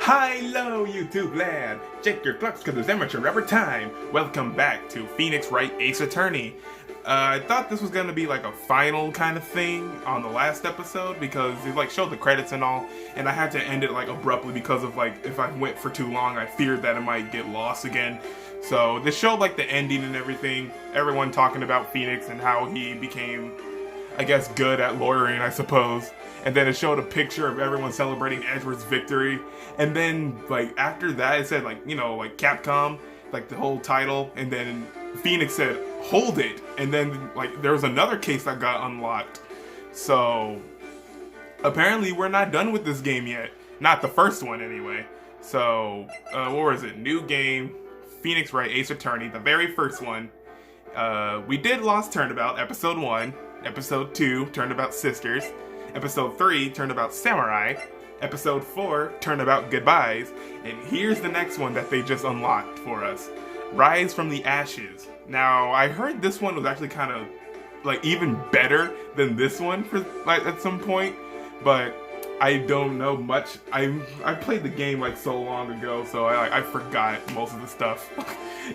Hello, YouTube land! Check your clocks because it's amateur rubber time! Welcome back to Phoenix Wright Ace Attorney. I thought this was gonna be like a final kind of thing on the last episode because it like showed the credits and all, and I had to end it like abruptly because of like if I went for too long I feared that it might get lost again. So this showed like the ending and everything, everyone talking about Phoenix and how he became, I guess, good at lawyering, I suppose. And then it showed a picture of everyone celebrating Edward's victory. And then, like, after that, it said, like, you know, like, Capcom, like, the whole title. And then Phoenix said, hold it. And then, like, there was another case that got unlocked. So, apparently we're not done with this game yet. Not the first one, anyway. So, what was it? New game, Phoenix Wright Ace Attorney, the very first one. We did Lost Turnabout, Episode 1. Episode 2, Turnabout Sisters. Episode 3, Turnabout Samurai. Episode 4, Turnabout Goodbyes. And here's the next one that they just unlocked for us. Rise from the Ashes. Now, I heard this one was actually kind of, like, even better than this one for, like, at some point. But I don't know much. I played the game, like, so long ago, so I forgot most of the stuff.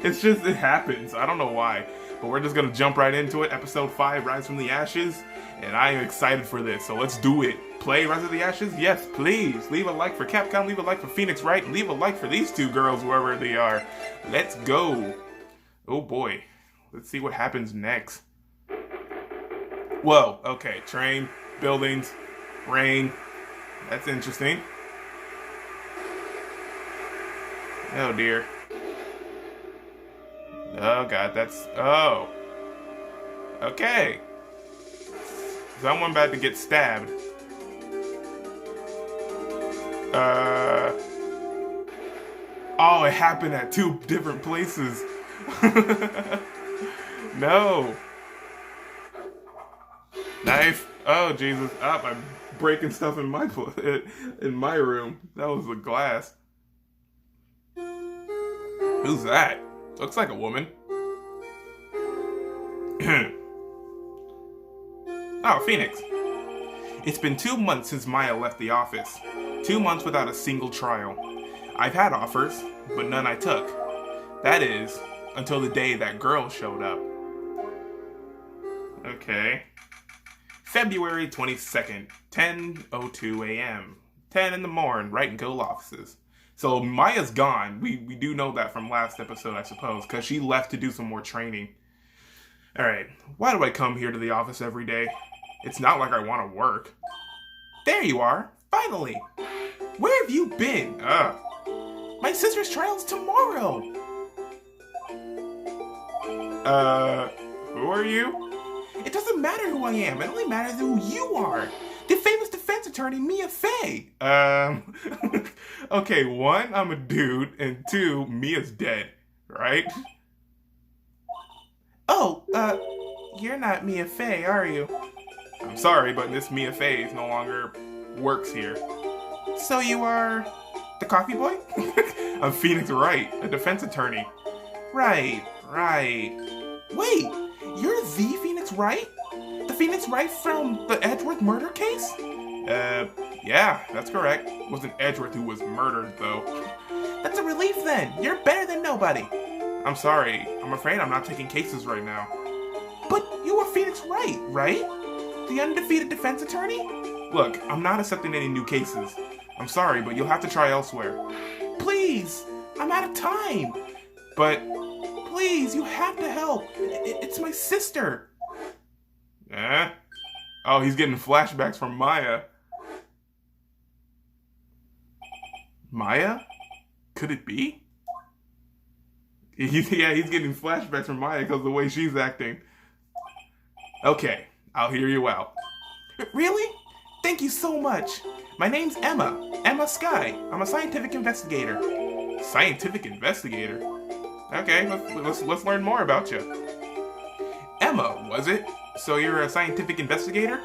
It's just, it happens. I don't know why. But we're just gonna jump right into it. Episode 5, Rise from the Ashes. And I am excited for this, so let's do it. Play Rise of the Ashes? Yes, please. Leave a like for Capcom, leave a like for Phoenix Wright, and leave a like for these two girls, whoever they are. Let's go. Oh boy. Let's see what happens next. Whoa, okay. Train, buildings, rain. That's interesting. Oh dear. Oh god, that's... Oh. Okay. Someone about to get stabbed. Oh, it happened at 2 different places. No. Knife. Oh, Jesus. Oh, I'm breaking stuff in my room. That was the glass. Who's that? Looks like a woman. Oh, Phoenix. It's been 2 months since Maya left the office. 2 months without a single trial. I've had offers, but none I took. That is, until the day that girl showed up. Okay. February 22nd, 10:02 a.m. 10 in the morning, Wright and Co. offices. So Maya's gone. We do know that from last episode, I suppose, because she left to do some more training. Alright, why do I come here to the office every day? It's not like I want to work. There you are, finally! Where have you been? My sister's trial's tomorrow! Who are you? It doesn't matter who I am, it only matters who you are! The famous defense attorney, Mia Fey! Okay, 1, I'm a dude, and 2, Mia's dead, right? Oh, you're not Mia Fey, are you? I'm sorry, but this Mia Fey no longer works here. So you are the coffee boy? I'm Phoenix Wright, a defense attorney. Right. Wait, you're the Phoenix Wright? The Phoenix Wright from the Edward murder case? Yeah, that's correct. It wasn't Edward who was murdered, though. That's a relief then. You're better than nobody. I'm sorry. I'm afraid I'm not taking cases right now. But you were Phoenix Wright, right? The undefeated defense attorney? Look, I'm not accepting any new cases. I'm sorry, but you'll have to try elsewhere. Please! I'm out of time! But, please, you have to help. It's my sister. Eh? Oh, he's getting flashbacks from Maya. Maya? Could it be? Yeah, he's getting flashbacks from Maya because of the way she's acting. Okay, I'll hear you out. Really? Thank you so much. My name's Emma Sky. I'm a scientific investigator. Scientific investigator? Okay, let's learn more about you. Emma, was it? So you're a scientific investigator?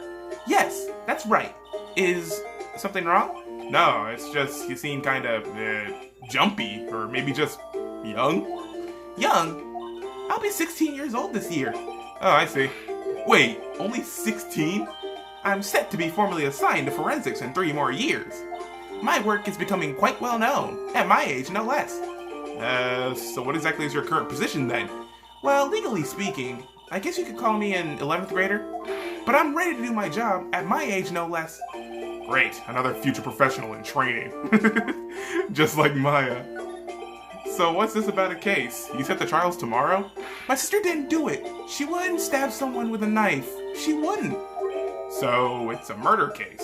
Yes, that's right. Is something wrong? No, it's just you seem kind of jumpy, or maybe just young. Young? I'll be 16 years old this year. Oh, I see. Wait, only 16? I'm set to be formally assigned to forensics in 3 more years. My work is becoming quite well known, at my age no less. So what exactly is your current position then? Well, legally speaking, I guess you could call me an 11th grader. But I'm ready to do my job, at my age no less. Great, another future professional in training. Just like Maya. So what's this about a case? You said the trial's tomorrow? My sister didn't do it. She wouldn't stab someone with a knife. She wouldn't. So it's a murder case.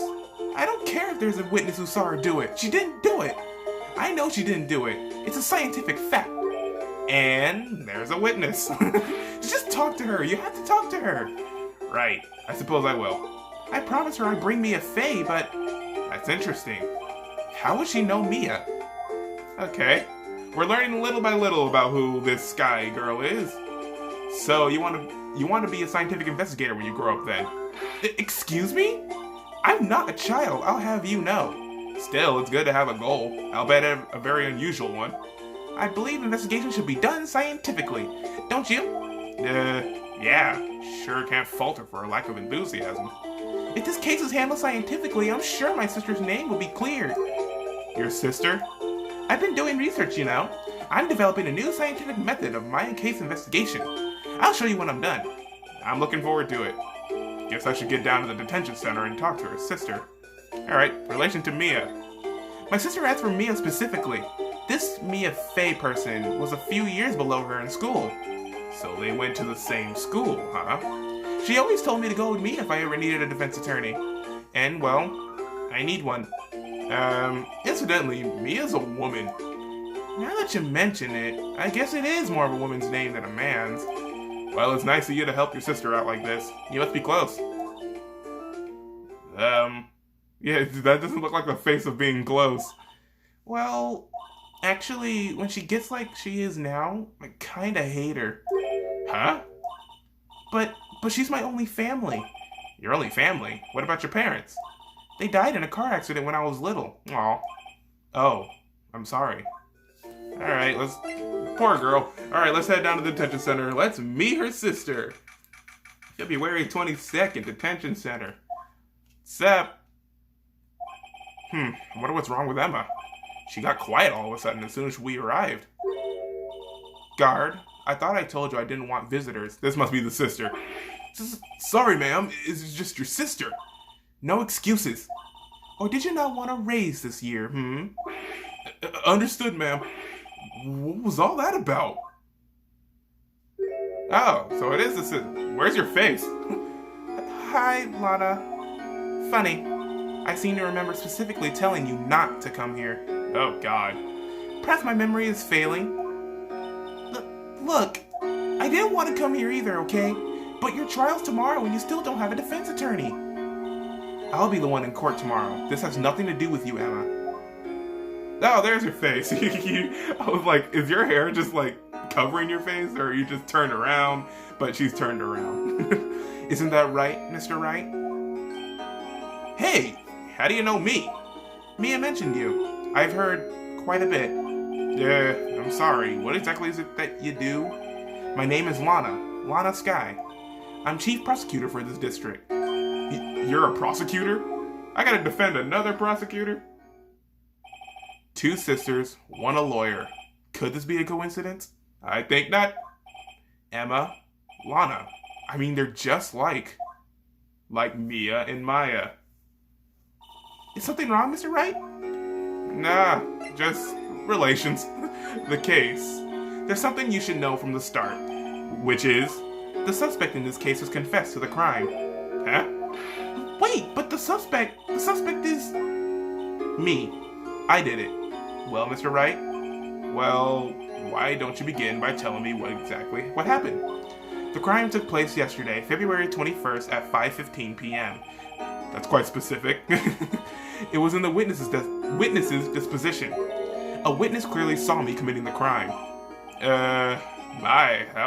I don't care if there's a witness who saw her do it. She didn't do it. I know she didn't do it. It's a scientific fact. And there's a witness. Just talk to her. You have to talk to her. Right. I suppose I will. I promised her I'd bring Mia Fey, but that's interesting. How would she know Mia? Okay. We're learning little by little about who this Sky girl is. So you want to be a scientific investigator when you grow up then? Excuse me? I'm not a child, I'll have you know. Still, it's good to have a goal. I'll bet a very unusual one. I believe investigation should be done scientifically. Don't you? Yeah. Sure can't falter for a lack of enthusiasm. If this case is handled scientifically, I'm sure my sister's name will be cleared. Your sister? I've been doing research, you know. I'm developing a new scientific method of Mayan case investigation. I'll show you when I'm done. I'm looking forward to it. Guess I should get down to the detention center and talk to her sister. Alright, relation to Mia. My sister asked for Mia specifically. This Mia Fey person was a few years below her in school. So they went to the same school, huh? She always told me to go with me if I ever needed a defense attorney. And, well, I need one. Incidentally, Mia's a woman. Now that you mention it, I guess it is more of a woman's name than a man's. Well, it's nice of you to help your sister out like this. You must be close. Yeah, that doesn't look like the face of being close. Well, actually, when she gets like she is now, I kinda hate her. Huh? But she's my only family. Your only family? What about your parents? They died in a car accident when I was little. Aw. Oh, I'm sorry. Alright, poor girl. Alright, let's head down to the detention center. Let's meet her sister. February 22nd, detention center. Sep. I wonder what's wrong with Emma. She got quiet all of a sudden as soon as we arrived. Guard, I thought I told you I didn't want visitors. This must be the sister. Sorry, ma'am. It's just your sister. No excuses. Or did you not want a raise this year, Understood, ma'am. What was all that about? Oh, so it is the sister. Where's your face? Hi, Lana. Funny. I seem to remember specifically telling you not to come here. Oh, God. Perhaps my memory is failing. Look, I didn't want to come here either, okay? But your trial's tomorrow and you still don't have a defense attorney. I'll be the one in court tomorrow. This has nothing to do with you, Emma. Oh, there's your face. I was like, is your hair just like covering your face or are you just turned around? But she's turned around. Isn't that right, Mr. Wright? Hey, how do you know me? Mia mentioned you. I've heard quite a bit. Yeah, I'm sorry. What exactly is it that you do? My name is Lana Sky. I'm chief prosecutor for this district. You're a prosecutor? I gotta defend another prosecutor? Two sisters, one a lawyer. Could this be a coincidence? I think not. Emma, Lana. I mean, they're just like Mia and Maya. Is something wrong, Mr. Wright? Nah, just relations. The case. There's something you should know from the start, which is the suspect in this case has confessed to the crime. Huh? Wait, but the suspect is me. I did it. Well, Mr. Wright? Well, why don't you begin by telling me what happened? The crime took place yesterday, February 21st at 5:15 p.m. That's quite specific. It was in the witness's disposition. A witness clearly saw me committing the crime. That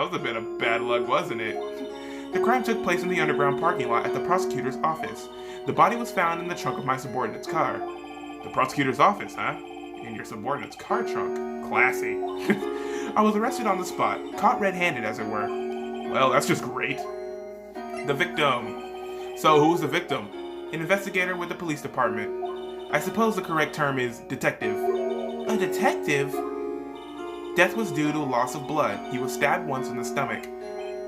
was a bit of bad luck, wasn't it? The crime took place in the underground parking lot at the prosecutor's office. The body was found in the trunk of my subordinate's car. The prosecutor's office, huh? In your subordinate's car trunk. Classy. I was arrested on the spot, caught red-handed as it were. Well, that's just great. The victim. So, who's the victim? An investigator with the police department. I suppose the correct term is detective. A detective? Death was due to a loss of blood. He was stabbed once in the stomach.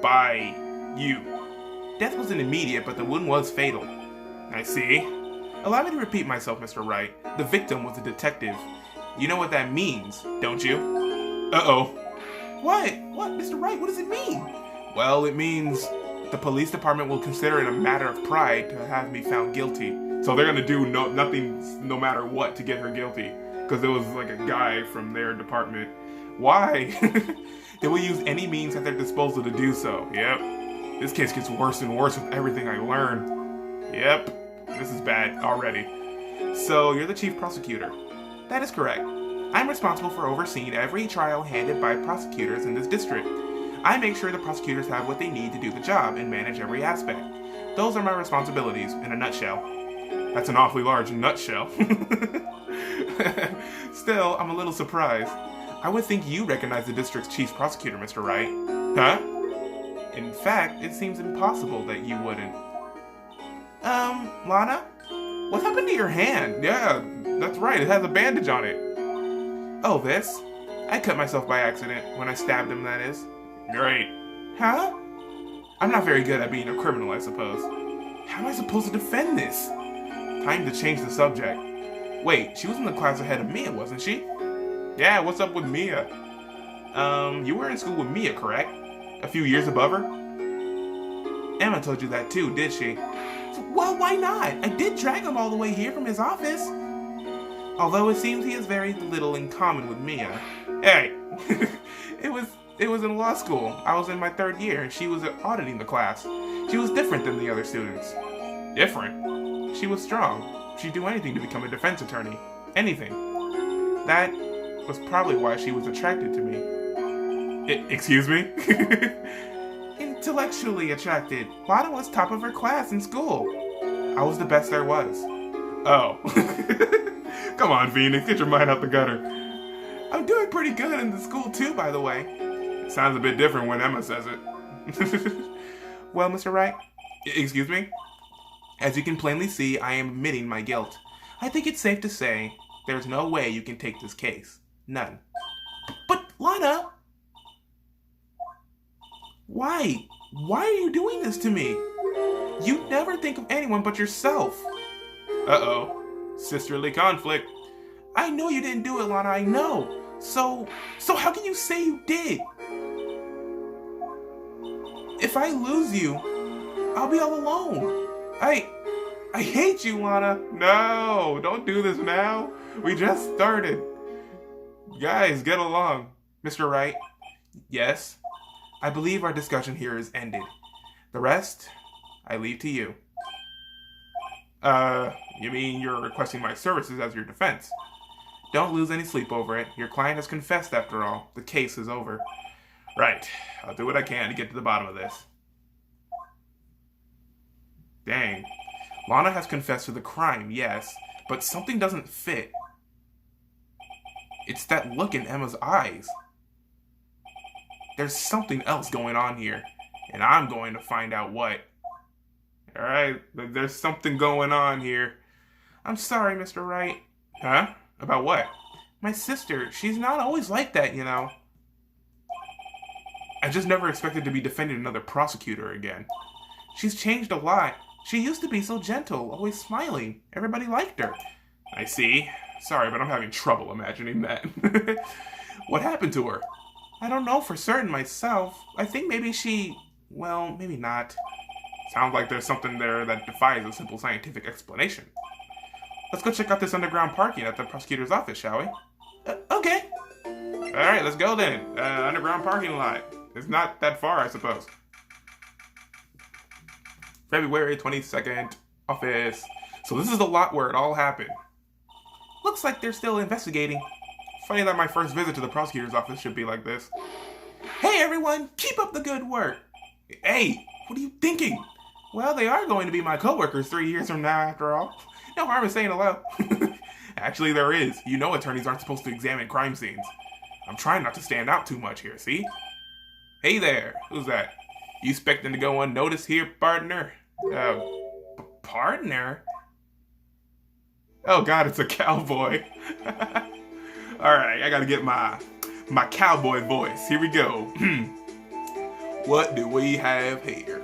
By you. Death wasn't immediate, but the wound was fatal. I see. Allow me to repeat myself, Mr. Wright. The victim was a detective. You know what that means, don't you? Uh-oh. What? What, Mr. Wright? What does it mean? Well, it means the police department will consider it a matter of pride to have me found guilty. So they're gonna do nothing, no matter what, to get her guilty. Because it was like a guy from their department. Why? They will use any means at their disposal to do so. Yep. This case gets worse and worse with everything I learn. Yep. This is bad already. So, you're the chief prosecutor. That is correct. I'm responsible for overseeing every trial handled by prosecutors in this district. I make sure the prosecutors have what they need to do the job and manage every aspect. Those are my responsibilities, in a nutshell. That's an awfully large nutshell. Still, I'm a little surprised. I would think you recognize the district's chief prosecutor, Mr. Wright. Huh? In fact, it seems impossible that you wouldn't. Lana? What happened to your hand? Yeah, that's right, it has a bandage on it. Oh, this? I cut myself by accident, when I stabbed him, that is. Great. Huh? I'm not very good at being a criminal, I suppose. How am I supposed to defend this? Time to change the subject. Wait, she was in the class ahead of Mia, wasn't she? Yeah, what's up with Mia? You were in school with Mia, correct? A few years above her? Emma told you that too, did she? Well, why not? I did drag him all the way here from his office. Although it seems he has very little in common with Mia. Hey, it was in law school. I was in my 3rd year and she was auditing the class. She was different than the other students. Different? She was strong. She'd do anything to become a defense attorney. Anything. That was probably why she was attracted to me. Excuse me? Intellectually attracted. Lana was top of her class in school. I was the best there was. Oh. Come on, Phoenix, get your mind out the gutter. I'm doing pretty good in the school too, by the way. It sounds a bit different when Emma says it. Well, Mr. Wright, excuse me? As you can plainly see, I am admitting my guilt. I think it's safe to say there's no way you can take this case. None. But, Lana! Why? Why are you doing this to me? You never think of anyone but yourself. Uh-oh. Sisterly conflict. I know you didn't do it, Lana, I know. So how can you say you did? If I lose you, I'll be all alone. I hate you, Lana. No, don't do this now. We just started. Guys, get along. Mr. Wright? Yes? I believe our discussion here is ended. The rest, I leave to you. You mean you're requesting my services as your defense? Don't lose any sleep over it. Your client has confessed after all. The case is over. Right. I'll do what I can to get to the bottom of this. Dang. Lana has confessed to the crime, yes, but something doesn't fit. It's that look in Emma's eyes. There's something else going on here, and I'm going to find out what. Alright, there's something going on here. I'm sorry, Mr. Wright. Huh? About what? My sister, she's not always like that, you know. I just never expected to be defending another prosecutor again. She's changed a lot. She used to be so gentle, always smiling. Everybody liked her. I see. Sorry, but I'm having trouble imagining that. What happened to her? I don't know for certain myself. I think maybe she... well, maybe not. Sounds like there's something there that defies a simple scientific explanation. Let's go check out this underground parking at the prosecutor's office, shall we? Okay. Alright, let's go then. Underground parking lot. It's not that far, I suppose. February 22nd, office. So this is the lot where it all happened. Looks like they're still investigating. Funny that my first visit to the prosecutor's office should be like this. Hey everyone, keep up the good work. Hey, what are you thinking? Well, they are going to be my coworkers 3 years from now after all. No harm in saying hello. Actually, there is. You know attorneys aren't supposed to examine crime scenes. I'm trying not to stand out too much here, see? Hey there, who's that? You expecting to go unnoticed here, partner? Partner? Oh God, it's a cowboy. Alright, I gotta get my cowboy voice. Here we go. What do we have here?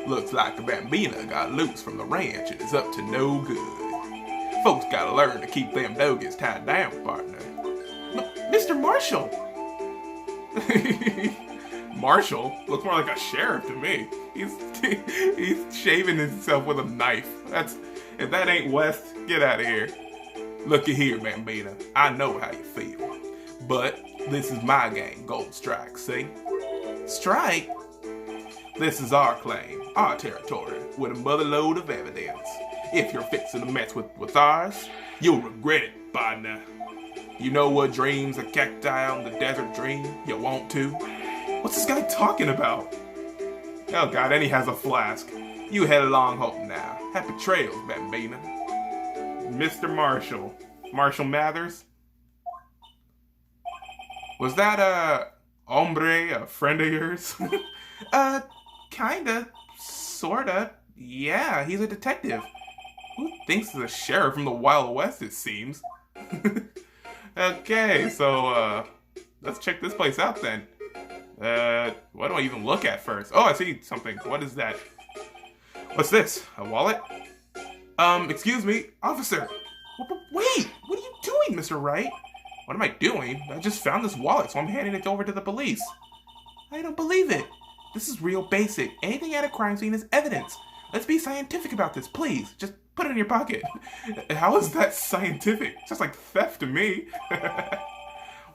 Looks like the Bambina got loose from the ranch and is up to no good. Folks gotta learn to keep them doggies tied down, partner. Mr. Marshall! Marshall? Looks more like a sheriff to me. He's shaving himself with a knife. If that ain't West, get out of here. Looky here, Bambina. I know how you feel. But this is my gang, Gold Strike, see? Strike? This is our claim, our territory, with a motherload of evidence. If you're fixing to mess with ours, you'll regret it, partner. You know what dreams a cacti on the desert dream? You want to? What's this guy talking about? Oh God, and he has a flask. You head along home now. Happy trails, Bambina. Mr. Marshall. Marshall Mathers? Was that, hombre a friend of yours? Kinda. Sorta. Yeah, he's a detective. Who thinks he's a sheriff from the Wild West, it seems? Okay, so, let's check this place out then. What do I even look at first? Oh, I see something. What is that? What's this? A wallet? Excuse me, officer. Wait, what are you doing, Mr. Wright? What am I doing? I just found this wallet, so I'm handing it over to the police. I don't believe it. This is real basic. Anything at a crime scene is evidence. Let's be scientific about this, please. Just put it in your pocket. How is that scientific? It's just like theft to me.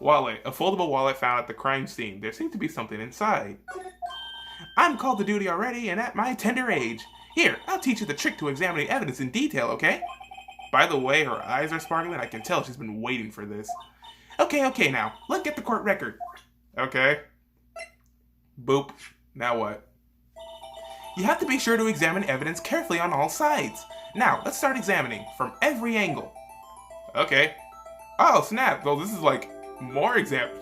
Wallet. A foldable wallet found at the crime scene. There seems to be something inside. I'm called to duty already, and at my tender age. Here, I'll teach you the trick to examining evidence in detail, okay? By the way, her eyes are sparkling. I can tell she's been waiting for this. Okay, now. Look at the court record. Okay. Boop. Now what? You have to be sure to examine evidence carefully on all sides. Now, let's start examining from every angle. Okay. Oh, snap. Well, this is like more examining.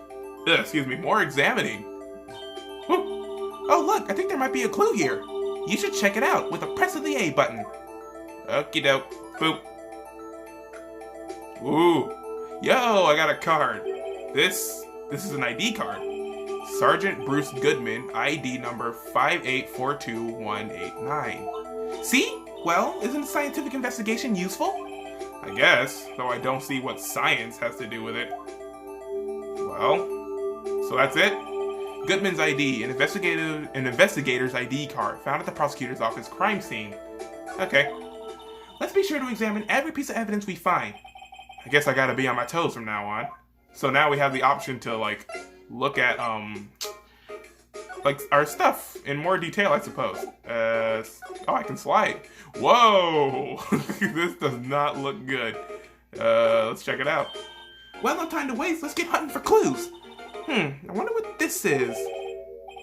Whew. Oh, look, I think there might be a clue here. You should check it out with a press of the A button. Okie doke. Boop. Ooh. Yo, I got a card. This is an ID card. Sergeant Bruce Goodman, ID number 5842189. See? Well, isn't a scientific investigation useful? I guess, though I don't see what science has to do with it. Well, so that's it? Goodman's ID, an investigator's ID card found at the prosecutor's office crime scene. Okay. Let's be sure to examine every piece of evidence we find. I guess I gotta be on my toes from now on. So now we have the option to, like, look at, like, our stuff in more detail, I suppose. Oh, I can slide. Whoa! This does not look good. Let's check it out. Well, no time to waste. Let's get hunting for clues. I wonder what this is.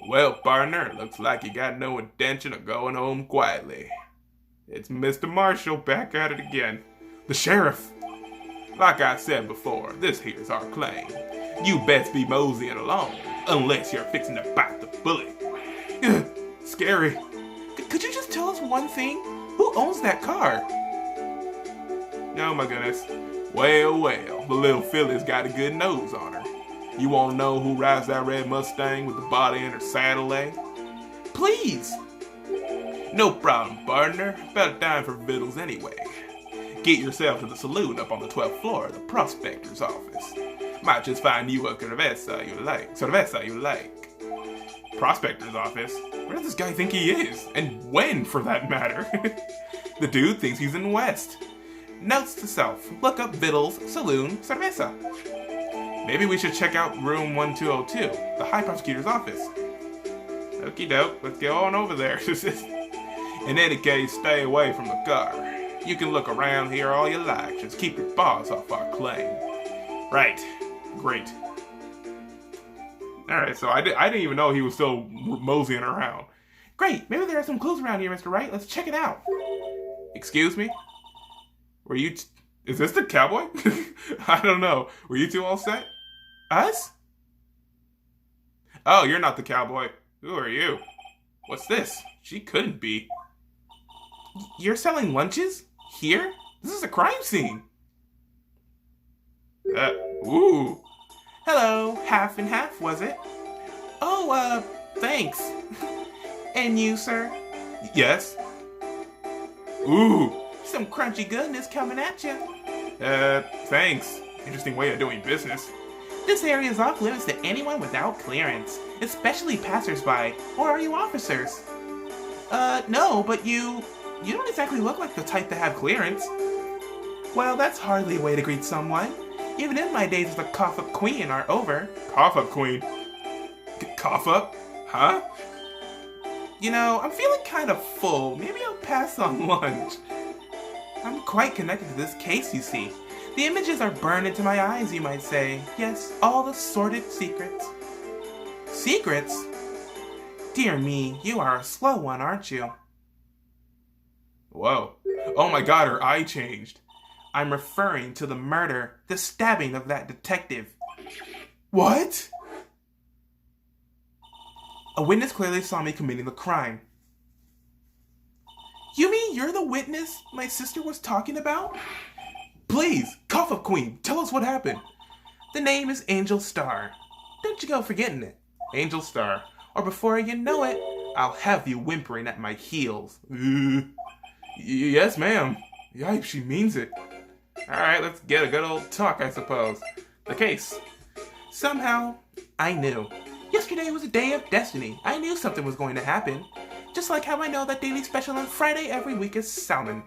Well, partner, looks like you got no intention of going home quietly. It's Mr. Marshall back at it again. The sheriff. Like I said before, this here's our claim. You best be moseying along, unless you're fixing to bite the bullet. Ugh, scary. Could you just tell us one thing? Who owns that car? Oh my goodness. Well, the little filly's got a good nose on her. You want to know who rides that red Mustang with the body in her saddle, eh? Please! No problem, partner. About time for victuals anyway. Get yourself to the saloon up on the 12th floor of the prospector's office. Might just find you a cerveza you like. Prospector's office? Where does this guy think he is? And when, for that matter? The dude thinks he's in West. Notes to self. Look up victuals, saloon, cerveza. Maybe we should check out room 1202, the high prosecutor's office. Okie doke, let's go on over there. In any case, stay away from the car. You can look around here all you like, just keep your paws off our claim. Right. Great. Alright, so I didn't even know he was still moseying around. Great, maybe there are some clues around here, Mr. Wright. Let's check it out. Excuse me? Were you... Is this the cowboy? I don't know. Were you two all set? Us? Oh, you're not the cowboy. Who are you? What's this? She couldn't be. You're selling lunches? Here? This is a crime scene. Uh, ooh. Hello, half and half, was it? Oh, thanks. And you, sir? Yes. Ooh, some crunchy goodness coming at you. Thanks. Interesting way of doing business. This area is off limits to anyone without clearance, especially passersby. Or are you officers? No, but you don't exactly look like the type to have clearance. Well, that's hardly a way to greet someone. Even in my days as a cough-up queen are over. Cough-up queen? Cough-up? Huh? You know, I'm feeling kind of full. Maybe I'll pass on lunch. I'm quite connected to this case, you see. The images are burned into my eyes, you might say. Yes, all the sordid secrets. Secrets? Dear me, you are a slow one, aren't you? Whoa. Oh my god, her eye changed. I'm referring to the murder, the stabbing of that detective. What? A witness clearly saw me committing the crime. You mean you're the witness my sister was talking about? Please, cough-up queen, tell us what happened. The name is Angel Star. Don't you go forgetting it. Angel Star. Or before you know it, I'll have you whimpering at my heels. Yes, ma'am. Yipes, she means it. Alright, let's get a good old talk, I suppose. The case. Somehow, I knew. Yesterday was a day of destiny. I knew something was going to happen. Just like how I know that daily special on Friday every week is salmon.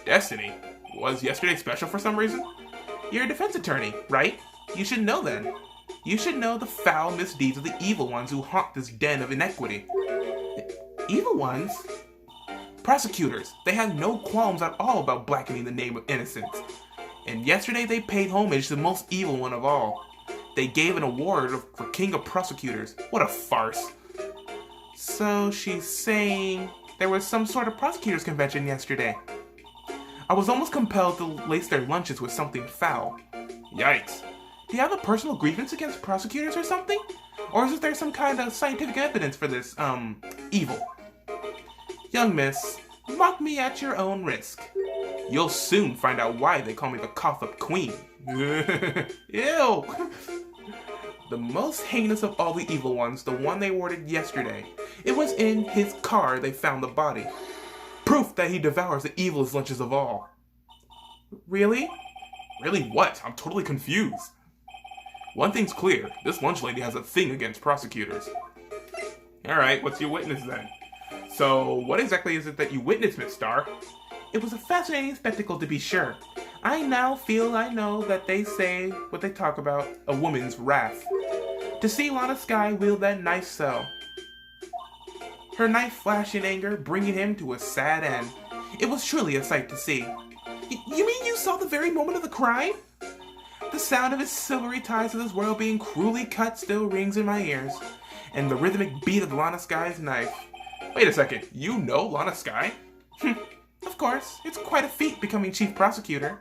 Destiny? Was yesterday special for some reason? You're a defense attorney, right? You should know then. You should know the foul misdeeds of the evil ones who haunt this den of inequity. Evil ones? Prosecutors. They have no qualms at all about blackening the name of innocence. And yesterday they paid homage to the most evil one of all. They gave an award for King of Prosecutors. What a farce. So she's saying there was some sort of prosecutors convention yesterday. I was almost compelled to lace their lunches with something foul. Yikes. Do you have a personal grievance against prosecutors or something? Or is there some kind of scientific evidence for this, evil? Young miss, mock me at your own risk. You'll soon find out why they call me the cough-up queen. Ew! The most heinous of all the evil ones, the one they awarded yesterday. It was in his car they found the body. Proof that he devours the evilest lunches of all. Really? Really what? I'm totally confused. One thing's clear, this lunch lady has a thing against prosecutors. Alright, what's your witness then? So, what exactly is it that you witnessed, Miss Starr? It was a fascinating spectacle to be sure. I now feel I know that they say what they talk about, a woman's wrath. To see Lana Skye wield that knife so. Her knife flashed in anger, bringing him to a sad end. It was truly a sight to see. You mean you saw the very moment of the crime? The sound of his silvery ties to this world being cruelly cut still rings in my ears, and the rhythmic beat of Lana Skye's knife. Wait a second, you know Lana Skye? Of course, it's quite a feat becoming chief prosecutor.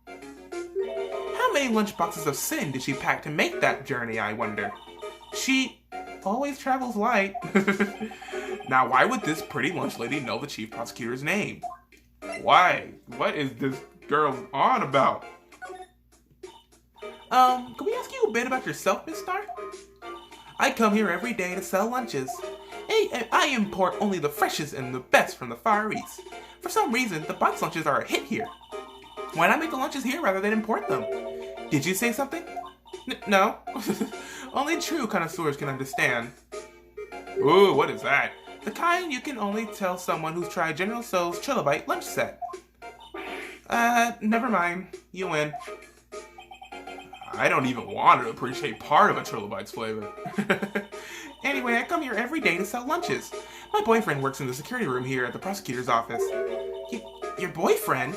How many lunchboxes of sin did she pack to make that journey, I wonder? She always travels light. Now, why would this pretty lunch lady know the chief prosecutor's name? Why? What is this girl on about? Can we ask you a bit about yourself, Miss Starr? I come here every day to sell lunches. I import only the freshest and the best from the Far East. For some reason, the box lunches are a hit here. Why not make the lunches here rather than import them? Did you say something? No. Only true connoisseurs can understand. Ooh, what is that? The kind you can only tell someone who's tried General Tso's Trilobite lunch set. Never mind. You win. I don't even want to appreciate part of a Trilobite's flavor. Anyway, I come here every day to sell lunches. My boyfriend works in the security room here at the prosecutor's office. Your boyfriend?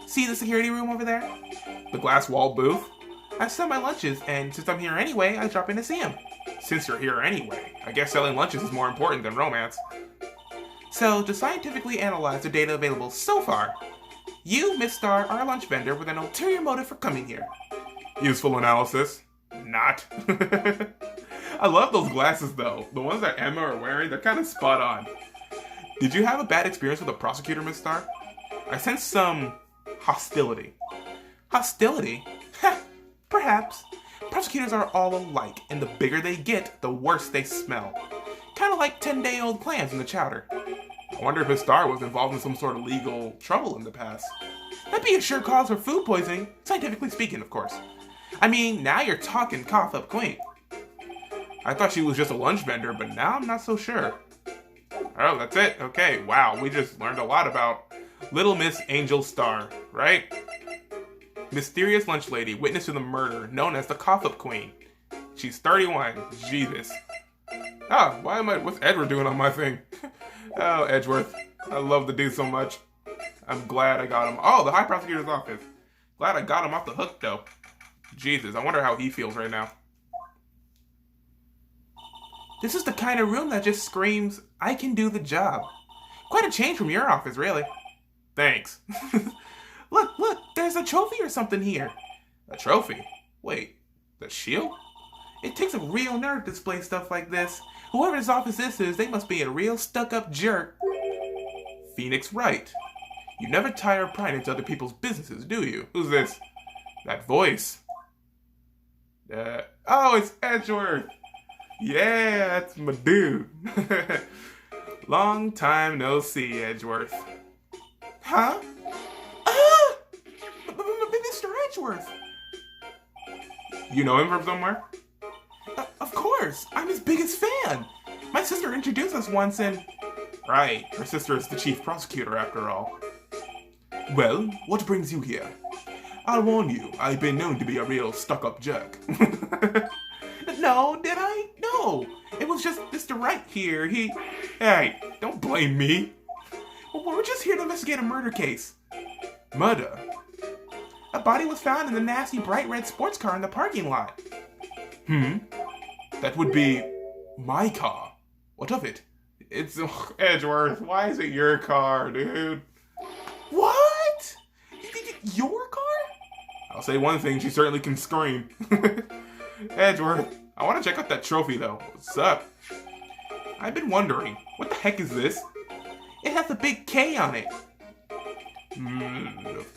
See the security room over there? The glass wall booth? I sell my lunches, and since I'm here anyway, I drop in to see him. Since you're here anyway, I guess selling lunches is more important than romance. So, to scientifically analyze the data available so far, you, Miss Starr, are a lunch vendor with an ulterior motive for coming here. Useful analysis? Not. I love those glasses though. The ones that Emma are wearing, they're kind of spot on. Did you have a bad experience with a prosecutor, Miss Starr? I sense some hostility. Hostility? Ha! Perhaps. Prosecutors are all alike, and the bigger they get, the worse they smell. Kind of like 10-day-old clams in the chowder. I wonder if his star was involved in some sort of legal trouble in the past. That'd be a sure cause for food poisoning, scientifically speaking, of course. I mean, now you're talking cough-up queen. I thought she was just a lunch vendor, but now I'm not so sure. Oh, that's it. Okay, wow, we just learned a lot about Little Miss Angel Star, right? Mysterious lunch lady, witness to the murder, known as the cough-up queen. She's 31. Jesus. Ah, what's Edward doing on my thing? Oh, Edgeworth. I love the dude so much. I'm glad I got him. Oh, the High Prosecutor's Office. Glad I got him off the hook, though. Jesus, I wonder how he feels right now. This is the kind of room that just screams, I can do the job. Quite a change from your office, really. Thanks. Look, there's a trophy or something here. A trophy? Wait, the shield? It takes a real nerve to display stuff like this. Whoever this office is, they must be a real stuck-up jerk. Phoenix Wright. You never tire of prying into other people's businesses, do you? Who's this? That voice. Oh, it's Edgeworth. Yeah, that's my dude. Long time no see, Edgeworth. Huh? Ah! Mr. Edgeworth. You know him from somewhere? Of course. I'm his biggest fan. My sister introduced us once and... Right, her sister is the chief prosecutor after all. Well, what brings you here? I'll warn you, I've been known to be a real stuck-up jerk. No, did I? No. It was just Mr. Wright here. Hey, don't blame me. We're just here to investigate a murder case. Murder? A body was found in the nasty bright red sports car in the parking lot. That would be my car. What of it? It's Edgeworth. Why is it your car, dude? What? Your car? I'll say one thing, she certainly can scream. Edgeworth, I want to check out that trophy though. What's up? I've been wondering, what the heck is this? It has a big K on it.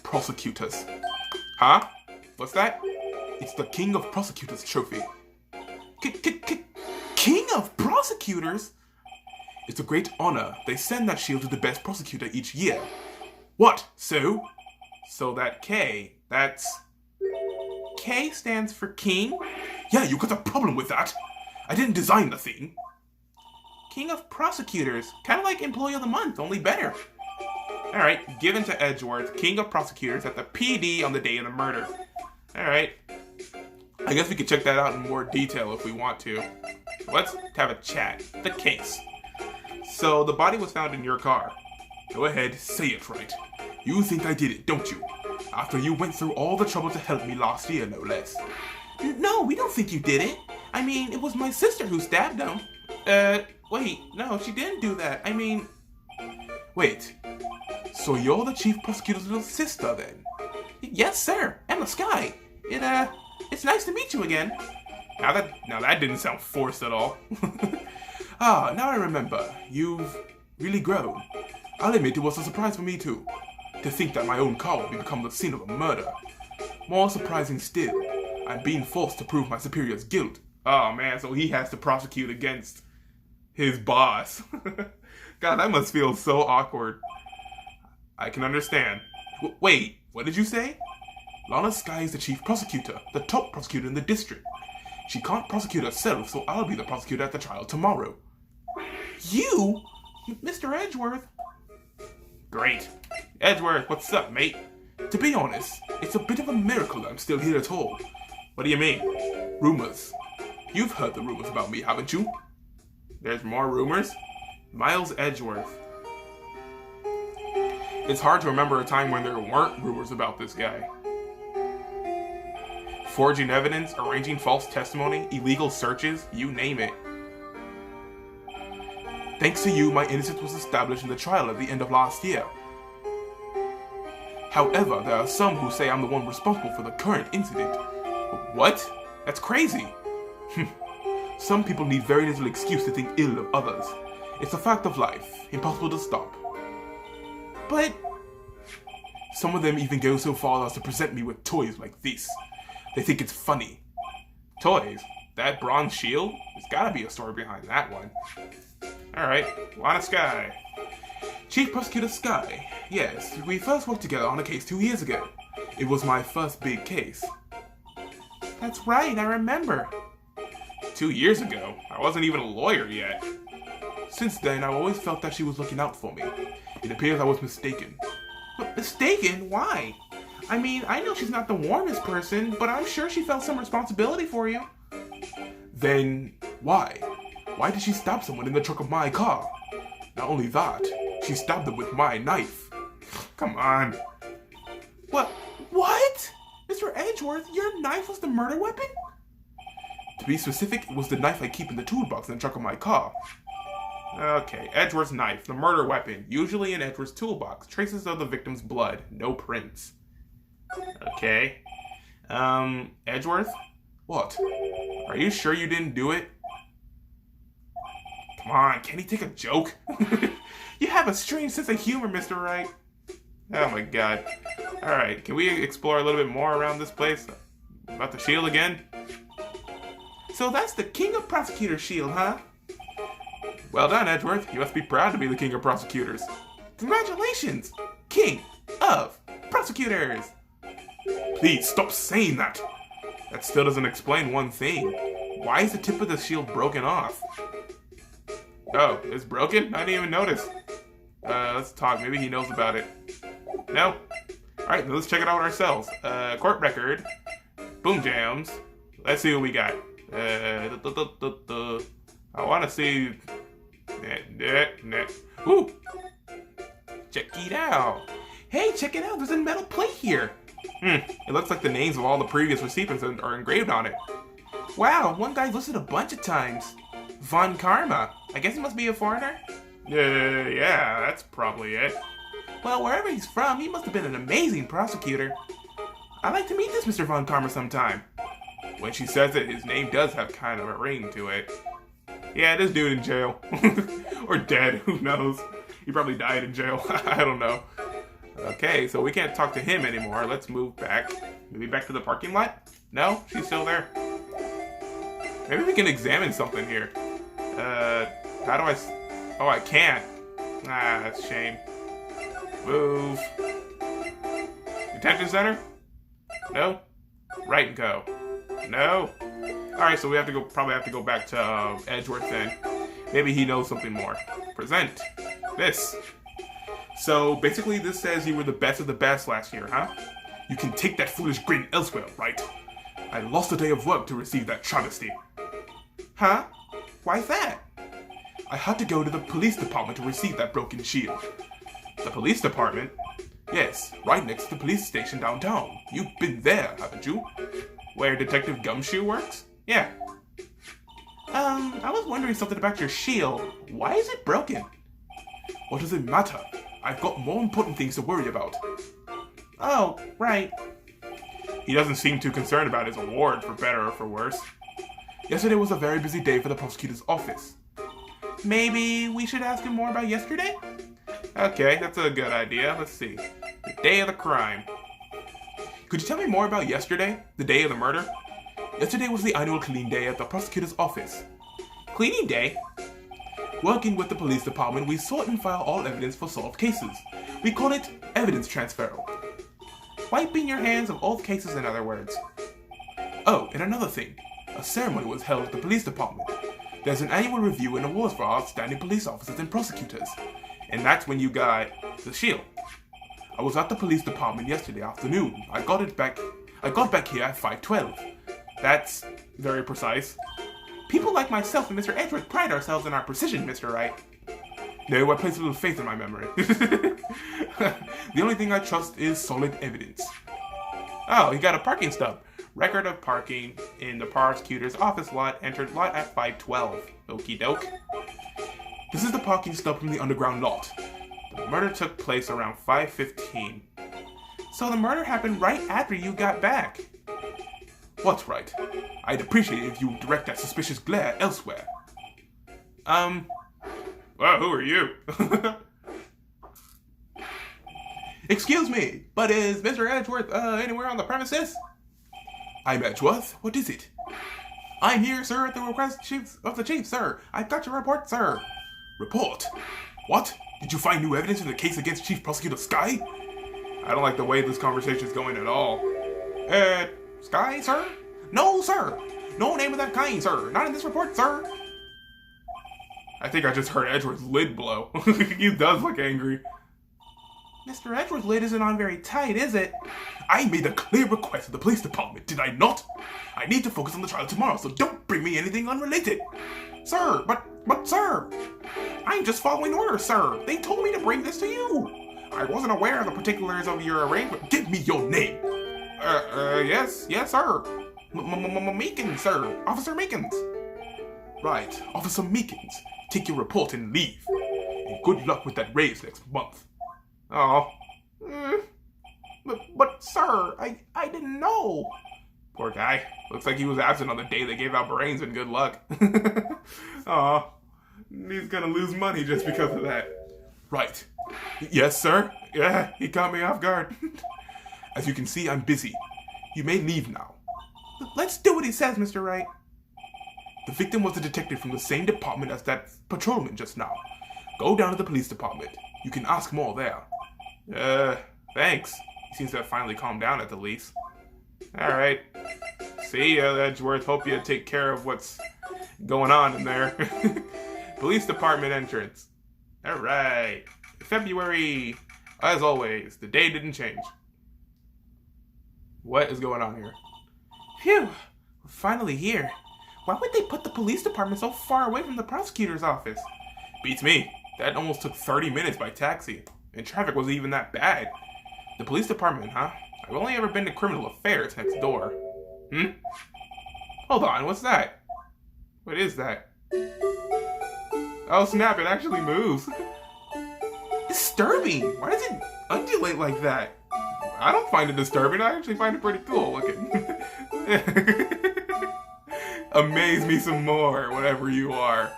Prosecutors. Huh? What's that? It's the King of Prosecutors trophy. King of Prosecutors? It's a great honor. They send that shield to the best prosecutor each year. What? So that K, that's... K stands for king? Yeah, you got a problem with that. I didn't design the thing. King of Prosecutors. Kind of like Employee of the Month, only better. Alright, given to Edgeworth, King of Prosecutors at the PD on the day of the murder. Alright. I guess we could check that out in more detail if we want to. Let's have a chat. The case. So, the body was found in your car. Go ahead, say it right. You think I did it, don't you? After you went through all the trouble to help me last year, no less. No, we don't think you did it. I mean, it was my sister who stabbed him. Wait, no, she didn't do that. I mean... Wait. So you're the chief prosecutor's little sister, then? Yes, sir. Emma Sky. It's nice to meet you again. Now that didn't sound forced at all. Now I remember. You've really grown. I'll admit it was a surprise for me too. To think that my own car would become the scene of a murder. More surprising still, I'm being forced to prove my superior's guilt. Oh man, so he has to prosecute against his boss. God, that must feel so awkward. I can understand. Wait, what did you say? Lana Sky is the chief prosecutor, the top prosecutor in the district. She can't prosecute herself, so I'll be the prosecutor at the trial tomorrow. You? Mr. Edgeworth? Great. Edgeworth, what's up, mate? To be honest, it's a bit of a miracle I'm still here at all. What do you mean? Rumors. You've heard the rumors about me, haven't you? There's more rumors? Miles Edgeworth. It's hard to remember a time when there weren't rumors about this guy. Forging evidence, arranging false testimony, illegal searches, you name it. Thanks to you, my innocence was established in the trial at the end of last year. However, there are some who say I'm the one responsible for the current incident. What? That's crazy. Some people need very little excuse to think ill of others. It's a fact of life, impossible to stop. But some of them even go so far as to present me with toys like this. They think it's funny. Toys? That bronze shield? There's gotta be a story behind that one. Alright, Lana Skye. Chief Prosecutor Skye. Yes, we first worked together on a case 2 years ago. It was my first big case. That's right, I remember. 2 years ago? I wasn't even a lawyer yet. Since then, I've always felt that she was looking out for me. It appears I was mistaken. But mistaken? Why? I mean, I know she's not the warmest person, but I'm sure she felt some responsibility for you. Then, why? Why did she stab someone in the trunk of my car? Not only that, she stabbed them with my knife. Come on. What? Mr. Edgeworth, your knife was the murder weapon? To be specific, it was the knife I keep in the toolbox in the trunk of my car. Okay, Edgeworth's knife, the murder weapon, usually in Edgeworth's toolbox. Traces of the victim's blood, no prints. Okay. Edgeworth? What? Are you sure you didn't do it? Come on, can he take a joke? You have a strange sense of humor, Mr. Wright. Oh my god. Alright, can we explore a little bit more around this place? About the shield again? So that's the King of Prosecutors shield, huh? Well done, Edgeworth. You must be proud to be the King of Prosecutors. Congratulations! King of Prosecutors! Please, stop saying that! That still doesn't explain one thing. Why is the tip of the shield broken off? Oh, it's broken? I didn't even notice. Let's talk. Maybe he knows about it. No? Alright, let's check it out ourselves. Court record. Boom jams. Let's see what we got. I want to see... Ooh! Check it out. Hey, check it out. There's a metal plate here. It looks like the names of all the previous recipients are engraved on it. Wow, one guy's listed a bunch of times. Von Karma. I guess he must be a foreigner? Yeah, that's probably it. Well, wherever he's from, he must have been an amazing prosecutor. I'd like to meet this Mr. Von Karma sometime. When she says it, his name does have kind of a ring to it. Yeah, this dude in jail. Or dead, who knows? He probably died in jail. I don't know. Okay, so we can't talk to him anymore. Let's move back. Maybe back to the parking lot? No? She's still there. Maybe we can examine something here. How do I... Oh, I can't. Ah, that's a shame. Move. Detention center? No? Right and go. No? Alright, so we have to go. Probably have to go back to Edgeworth then. Maybe he knows something more. Present. This. So, basically this says you were the best of the best last year, huh? You can take that foolish grin elsewhere, right? I lost a day of work to receive that travesty. Huh? Why's that? I had to go to the police department to receive that broken shield. The police department? Yes, right next to the police station downtown. You've been there, haven't you? Where Detective Gumshoe works? Yeah. I was wondering something about your shield. Why is it broken? What does it matter? I've got more important things to worry about. Oh, right. He doesn't seem too concerned about his award, for better or for worse. Yesterday was a very busy day for the prosecutor's office. Maybe we should ask him more about yesterday? Okay, that's a good idea. Let's see. The day of the crime. Could you tell me more about yesterday? The day of the murder? Yesterday was the annual cleaning day at the prosecutor's office. Cleaning day? Working with the police department, we sort and file all evidence for solved cases. We call it evidence transfer. Wiping your hands of old cases, in other words. Oh, and another thing. A ceremony was held at the police department. There's an annual review and awards for outstanding police officers and prosecutors. And that's when you got the shield. I was at the police department yesterday afternoon. I got back here at 5:12. That's very precise. People like myself and Mr. Edgeworth pride ourselves in our precision, Mr. Wright. No, I place a little faith in my memory. The only thing I trust is solid evidence. Oh, he got a parking stub. Record of parking in the prosecutor's office lot, entered lot at 5:12. Okie doke. This is the parking stub from the underground lot. The murder took place around 5:15. So the murder happened right after you got back. What's right? I'd appreciate it if you direct that suspicious glare elsewhere. Well, who are you? Excuse me, but is Mr. Edgeworth, anywhere on the premises? I'm Edgeworth. What is it? I'm here, sir, at the request of the chief, sir. I've got your report, sir. Report? What? Did you find new evidence in the case against Chief Prosecutor Sky? I don't like the way this conversation is going at all. Sky, sir? No, sir. No name of that kind, sir. Not in this report, sir. I think I just heard Edgeworth's lid blow. He does look angry. Mr. Edgeworth's lid isn't on very tight, is it? I made a clear request to the police department, did I not? I need to focus on the trial tomorrow, so don't bring me anything unrelated. Sir, but sir, I'm just following orders, sir. They told me to bring this to you. I wasn't aware of the particulars of your arrangement. Give me your name. Yes, sir. Meekins, sir. Officer Meekins. Right, Officer Meekins. Take your report and leave. And good luck with that raise next month. Oh. But sir, I didn't know. Poor guy. Looks like he was absent on the day they gave out brains and good luck. Aw. He's gonna lose money just because of that. Right. Yes, sir. Yeah, he caught me off guard. As you can see, I'm busy. You may leave now. Let's do what he says, Mr. Wright. The victim was a detective from the same department as that patrolman just now. Go down to the police department. You can ask more there. Thanks. He seems to have finally calmed down at the least. Alright. See ya, Edgeworth. Hope you take care of what's going on in there. Police department entrance. Alright. February. As always, the day didn't change. What is going on here? Phew. We're finally here. Why would they put the police department so far away from the prosecutor's office? Beats me. That almost took 30 minutes by taxi. And traffic wasn't even that bad. The police department, huh? I've only ever been to criminal affairs next door. Hold on, what's that? What is that? Oh snap, it actually moves. Disturbing! Why does it undulate like that? I don't find it disturbing, I actually find it pretty cool looking. Amaze me some more, whatever you are.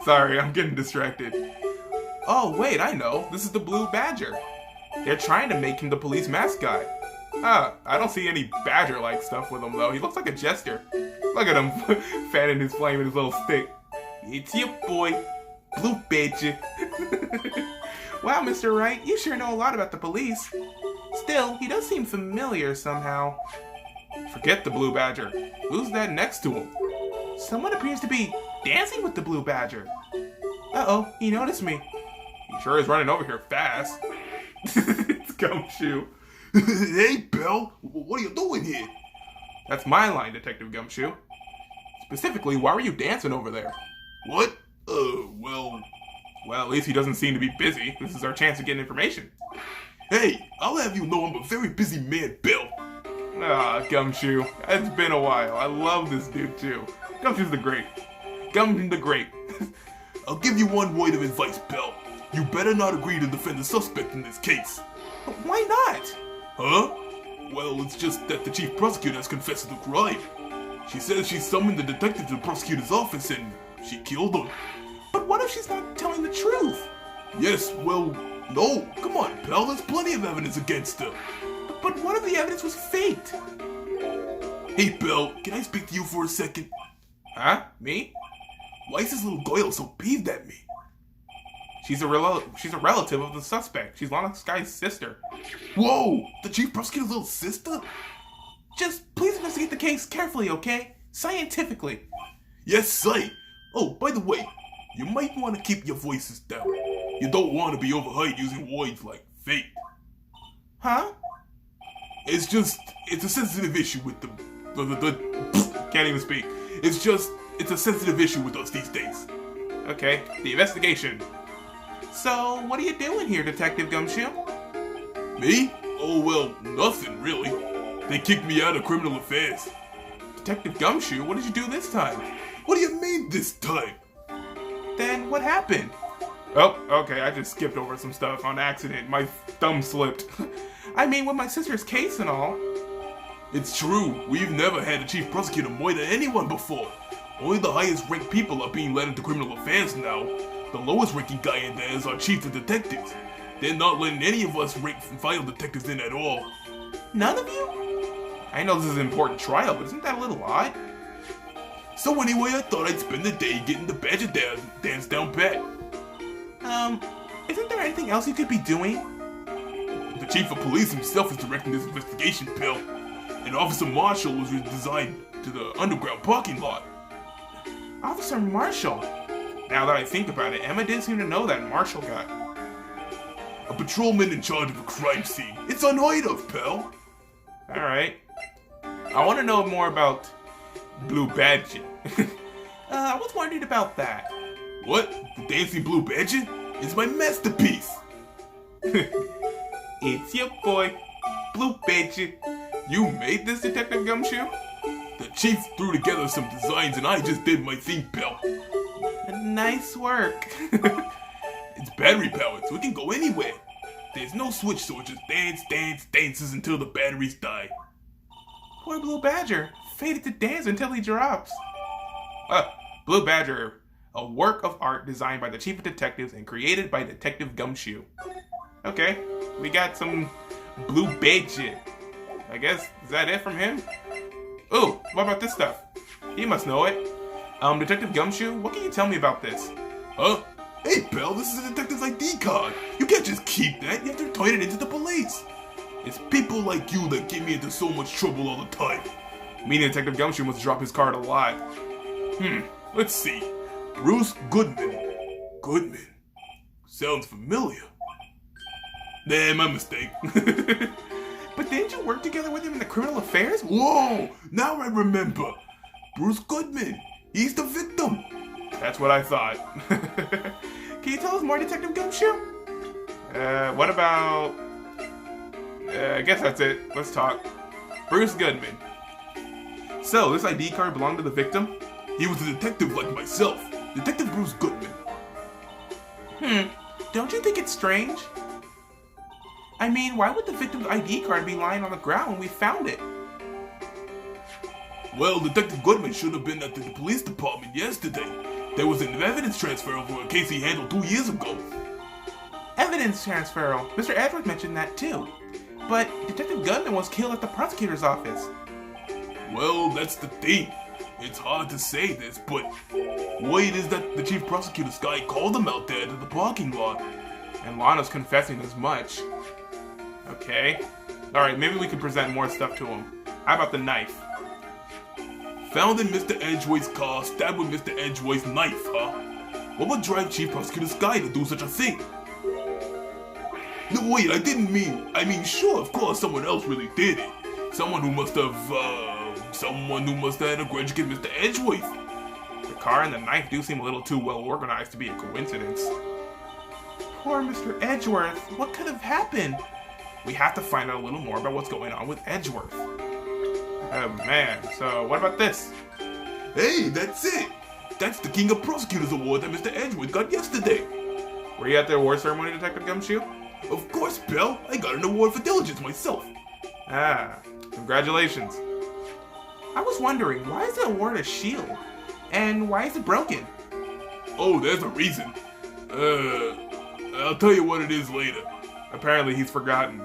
Sorry, I'm getting distracted. Oh, wait, I know. This is the Blue Badger. They're trying to make him the police mascot. I don't see any badger-like stuff with him, though. He looks like a jester. Look at him fanning his flame with his little stick. It's your boy, Blue Badger. Wow, Mr. Wright, you sure know a lot about the police. Still, he does seem familiar somehow. Forget the Blue Badger. Who's that next to him? Someone appears to be dancing with the Blue Badger. Uh-oh, he noticed me. He sure is running over here fast. It's Gumshoe. Hey, Bill, what are you doing here? That's my line, Detective Gumshoe. Specifically, why were you dancing over there? What? Well, at least he doesn't seem to be busy. This is our chance to get information. Hey, I'll have you know I'm a very busy man, Bill. Ah, Gumshoe. It's been a while. I love this dude, too. Gumshoe's the great. Gum the great. I'll give you one word of advice, Bill. You better not agree to defend the suspect in this case. But why not? Huh? Well, it's just that the chief prosecutor has confessed to the crime. She says she summoned the detective to the prosecutor's office and she killed him. But what if she's not telling the truth? Yes, well, no. Come on, pal. There's plenty of evidence against her. But what if the evidence was faked? Hey, Bill, can I speak to you for a second? Huh? Me? Why is this little girl so peeved at me? She's a relative of the suspect. She's Lana Sky's sister. Whoa! The chief prosecutor's little sister? Just please investigate the case carefully, okay? Scientifically. Yes, sir. Oh, by the way, you might want to keep your voices down. You don't want to be overheard using words like fake. Huh? It's a sensitive issue with the can't even speak. It's a sensitive issue with us these days. Okay, the investigation. So, what are you doing here, Detective Gumshoe? Me? Oh, well, nothing, really. They kicked me out of criminal affairs. Detective Gumshoe, what did you do this time? What do you mean, this time? Then, what happened? Oh, okay, I just skipped over some stuff on accident. My thumb slipped. I mean, with my sister's case and all. It's true. We've never had a chief prosecutor murder anyone before. Only the highest ranked people are being led into criminal affairs now. The lowest ranking guy in there is our chief of detectives. They're not letting any of us rank and file detectives in at all. None of you? I know this is an important trial, but isn't that a little odd? So anyway, I thought I'd spend the day getting the badger dance down pat. Isn't there anything else you could be doing? The chief of police himself is directing this investigation, Bill. And Officer Marshall was designed to the underground parking lot. Officer Marshall? Now that I think about it, Emma did seem to know that Marshall got a patrolman in charge of a crime scene. It's unheard of, pal. Alright. I want to know more about Blue Badger. I was wondering about that. What? The Dancing Blue Badger? It's my masterpiece. It's your boy, Blue Badger. You made this, Detective Gumshoe? The chief threw together some designs and I just did my thing, pal. Nice work. It's battery powered, so it can go anywhere. There's no switch, so it just dances until the batteries die. Poor Blue Badger, fated to dance until he drops. Blue Badger, a work of art designed by the Chief of Detectives and created by Detective Gumshoe. Okay, we got some Blue Badger. I guess, is that it from him? Ooh, what about this stuff? He must know it. Detective Gumshoe, what can you tell me about this? Huh? Hey, pal, this is a detective's ID card. You can't just keep that. You have to return it into the police. It's people like you that get me into so much trouble all the time. Meaning Detective Gumshoe must drop his card a lot. Let's see. Bruce Goodman. Goodman. Sounds familiar. Nah, my mistake. But didn't you work together with him in the criminal affairs? Whoa! Now I remember. Bruce Goodman. He's the victim. That's what I thought. Can you tell us more, Detective Gumshoe? What about... I guess that's it. Let's talk. Bruce Goodman. So, this ID card belonged to the victim? He was a detective like myself. Detective Bruce Goodman. Don't you think it's strange? I mean, why would the victim's ID card be lying on the ground when we found it? Well, Detective Goodman should have been at the police department yesterday. There was an evidence transfer for a case he handled 2 years ago. Evidence transfer? Mr. Edwards mentioned that too. But Detective Goodman was killed at the prosecutor's office. Well, that's the thing. It's hard to say this, but word is that the chief prosecutor's guy called him out there to the parking lot. And Lana's confessing as much. Okay. Alright, maybe we can present more stuff to him. How about the knife? Found in Mr. Edgeways' car, stabbed with Mr. Edgeways' knife, huh? What would drive Chief Prosecutor's guy to do such a thing? No, wait, I mean, sure, of course, someone else really did it. Someone who must have had a grudge against Mr. Edgeways. The car and the knife do seem a little too well organized to be a coincidence. Poor Mr. Edgeworth, what could have happened? We have to find out a little more about what's going on with Edgeworth. Oh man, so what about this? Hey, that's it! That's the King of Prosecutors Award that Mr. Edgeworth got yesterday. Were you at the award ceremony, Detective Gumshoe? Of course, pal. I got an award for diligence myself. Ah, congratulations. I was wondering, why is the award a shield? And why is it broken? Oh, there's a reason. I'll tell you what it is later. Apparently he's forgotten.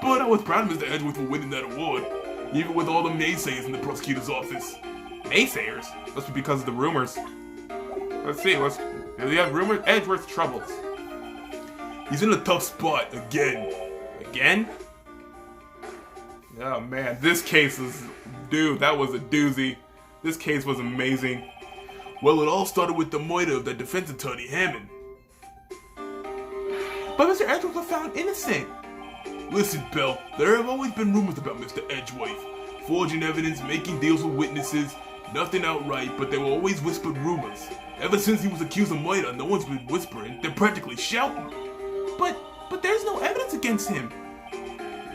But I was proud of Mr. Edgeworth for winning that award, even with all the naysayers in the prosecutor's office. Naysayers? Must be because of the rumors. Let's see, do we have rumors? Edgeworth's troubles. He's in a tough spot again. Again? Oh man, this case is... Dude, that was a doozy. This case was amazing. Well, it all started with the murder of that defense attorney, Hammond. But Mr. Edgeworth was found innocent. Listen, Bell, there have always been rumors about Mr. Edgeworth. Forging evidence, making deals with witnesses. Nothing outright, but there were always whispered rumors. Ever since he was accused of murder, no one's been whispering. They're practically shouting. But there's no evidence against him.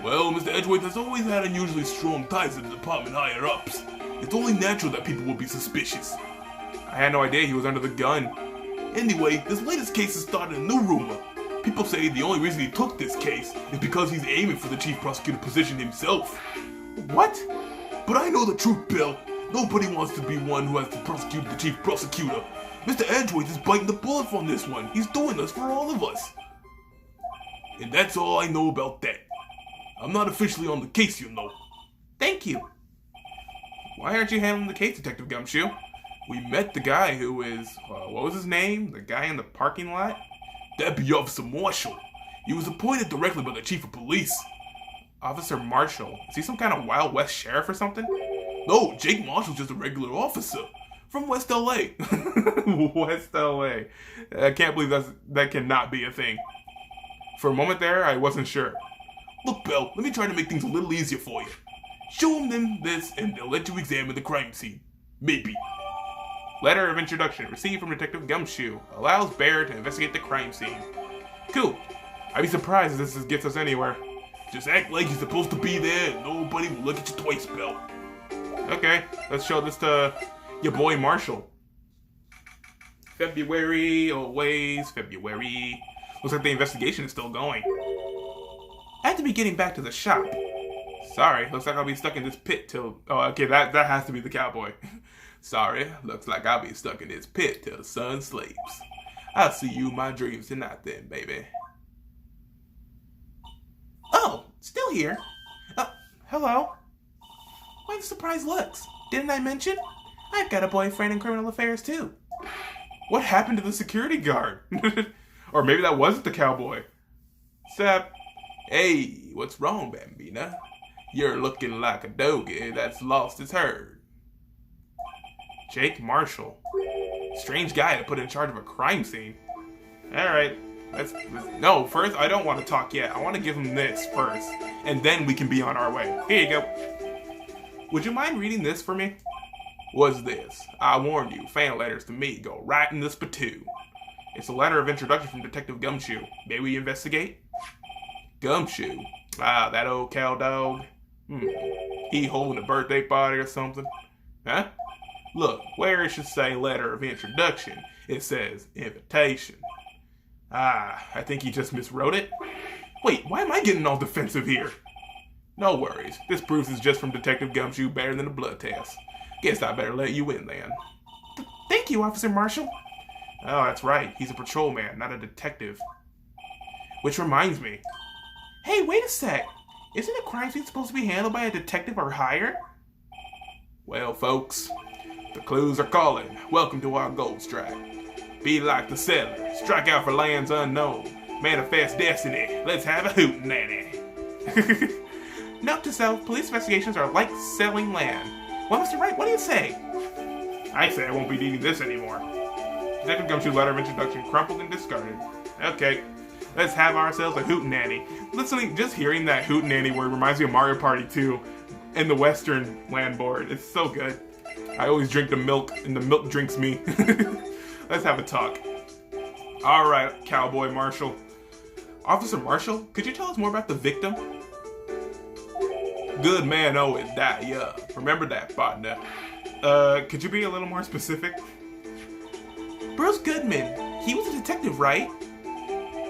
Well, Mr. Edgeworth has always had unusually strong ties to the department higher-ups. It's only natural that people would be suspicious. I had no idea he was under the gun. Anyway, this latest case has started a new rumor. People say the only reason he took this case is because he's aiming for the chief prosecutor position himself. What? But I know the truth, Bill. Nobody wants to be one who has to prosecute the chief prosecutor. Mr. Edgeworth is biting the bullet on this one. He's doing this for all of us. And that's all I know about that. I'm not officially on the case, you know. Thank you. Why aren't you handling the case, Detective Gumshoe? We met the guy who is, what was his name? The guy in the parking lot? That'd be Officer Marshall. He was appointed directly by the chief of police. Officer Marshall? Is he some kind of Wild West sheriff or something? No, Jake Marshall's just a regular officer from West LA. West LA. I can't believe that cannot be a thing. For a moment there, I wasn't sure. Look, Bell, let me try to make things a little easier for you. Show them this and they'll let you examine the crime scene. Maybe. Letter of introduction received from Detective Gumshoe allows Bear to investigate the crime scene. Cool. I'd be surprised if this gets us anywhere. Just act like you're supposed to be there and nobody will look at you twice, Bell. Okay, let's show this to your boy Marshall. February, always February. Looks like the investigation is still going. I have to be getting back to the shop. Sorry, looks like I'll be stuck in this pit till... Oh, okay, that has to be the cowboy. Sorry, looks like I'll be stuck in this pit till the sun sleeps. I'll see you in my dreams tonight then, baby. Oh, still here. Hello? Why the surprised looks? Didn't I mention? I've got a boyfriend in criminal affairs too. What happened to the security guard? Or maybe that wasn't the cowboy. Sep. Hey, what's wrong, Bambina? You're looking like a doggy that's lost his herd. Jake Marshall. Strange guy to put in charge of a crime scene. Alright. No, first, I don't want to talk yet. I want to give him this first. And then we can be on our way. Here you go. Would you mind reading this for me? What's this? I warned you, fan letters to me go right in the spittoon. It's a letter of introduction from Detective Gumshoe. May we investigate? Gumshoe? Ah, that old cow dog. He holding a birthday party or something? Huh? Look, where it should say letter of introduction, it says invitation. Ah, I think he just miswrote it. Wait, why am I getting all defensive here? No worries, this proof is just from Detective Gumshoe, better than a blood test. Guess I better let you in then. Thank you, Officer Marshall. Oh, that's right, he's a patrolman, not a detective. Which reminds me. Hey, wait a sec. Isn't a crime scene supposed to be handled by a detective or higher? Well, folks, the clues are calling. Welcome to our gold strike. Be like the settler. Strike out for lands unknown. Manifest destiny. Let's have a hootenanny. Note to self, police investigations are like selling land. Well, Mr. Wright, what do you say? I say I won't be needing this anymore. Detective Gumshoe's letter of introduction crumpled and discarded. Okay, let's have ourselves a hootenanny. Listening, just hearing that hootenanny word reminds me of Mario Party 2 and the Western land board. It's so good. I always drink the milk, and the milk drinks me. Let's have a talk. Alright, Cowboy Marshall. Officer Marshall, could you tell us more about the victim? Good man always die young. Remember that, partner. Could you be a little more specific? Bruce Goodman. He was a detective, right?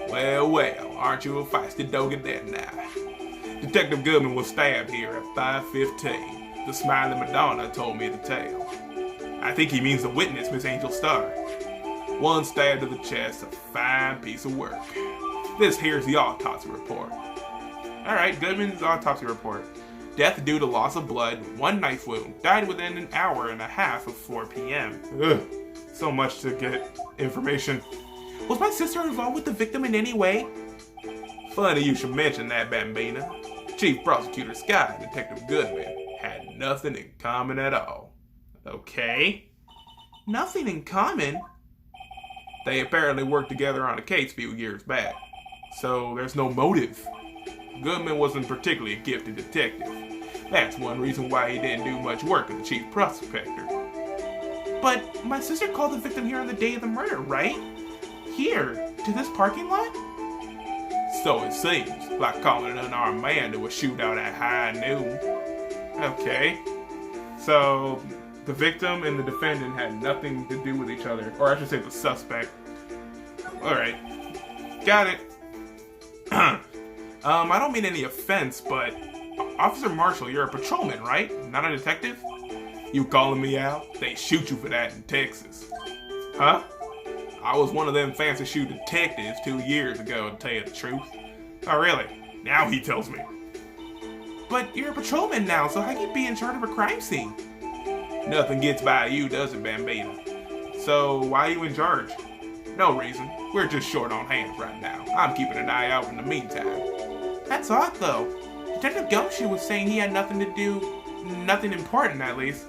Well, aren't you a feisty doggy then now? Detective Goodman was stabbed here at 5:15. The smiling Madonna told me the tale. I think he means the witness, Miss Angel Star. One stab to the chest, a fine piece of work. This here's the autopsy report. Alright, Goodman's autopsy report. Death due to loss of blood, 1 knife wound. Died within an hour and a half of 4 p.m. Ugh, so much to get information. Was my sister involved with the victim in any way? Funny you should mention that, Bambina. Chief Prosecutor Scott and Detective Goodman had nothing in common at all. Okay. Nothing in common? They apparently worked together on a case a few years back. So there's no motive. Goodman wasn't particularly a gifted detective. That's one reason why he didn't do much work as a chief prosecutor. But my sister called the victim here on the day of the murder, right? Here, to this parking lot? So it seems, like calling an unarmed man to a shootout at high noon. Okay. So the victim and the defendant had nothing to do with each other. Or I should say the suspect. Alright. Got it. I don't mean any offense, but Officer Marshall, you're a patrolman, right? Not a detective? You calling me out? They shoot you for that in Texas. Huh? I was one of them fancy shoe detectives 2 years ago, to tell you the truth. Oh, really? Now he tells me. But you're a patrolman now, so how can you be in charge of a crime scene? Nothing gets by you, does it, Bambina? So, why are you in charge? No reason. We're just short on hands right now. I'm keeping an eye out in the meantime. That's odd, though. Detective Gumshoe was saying he had nothing to do... nothing important, at least.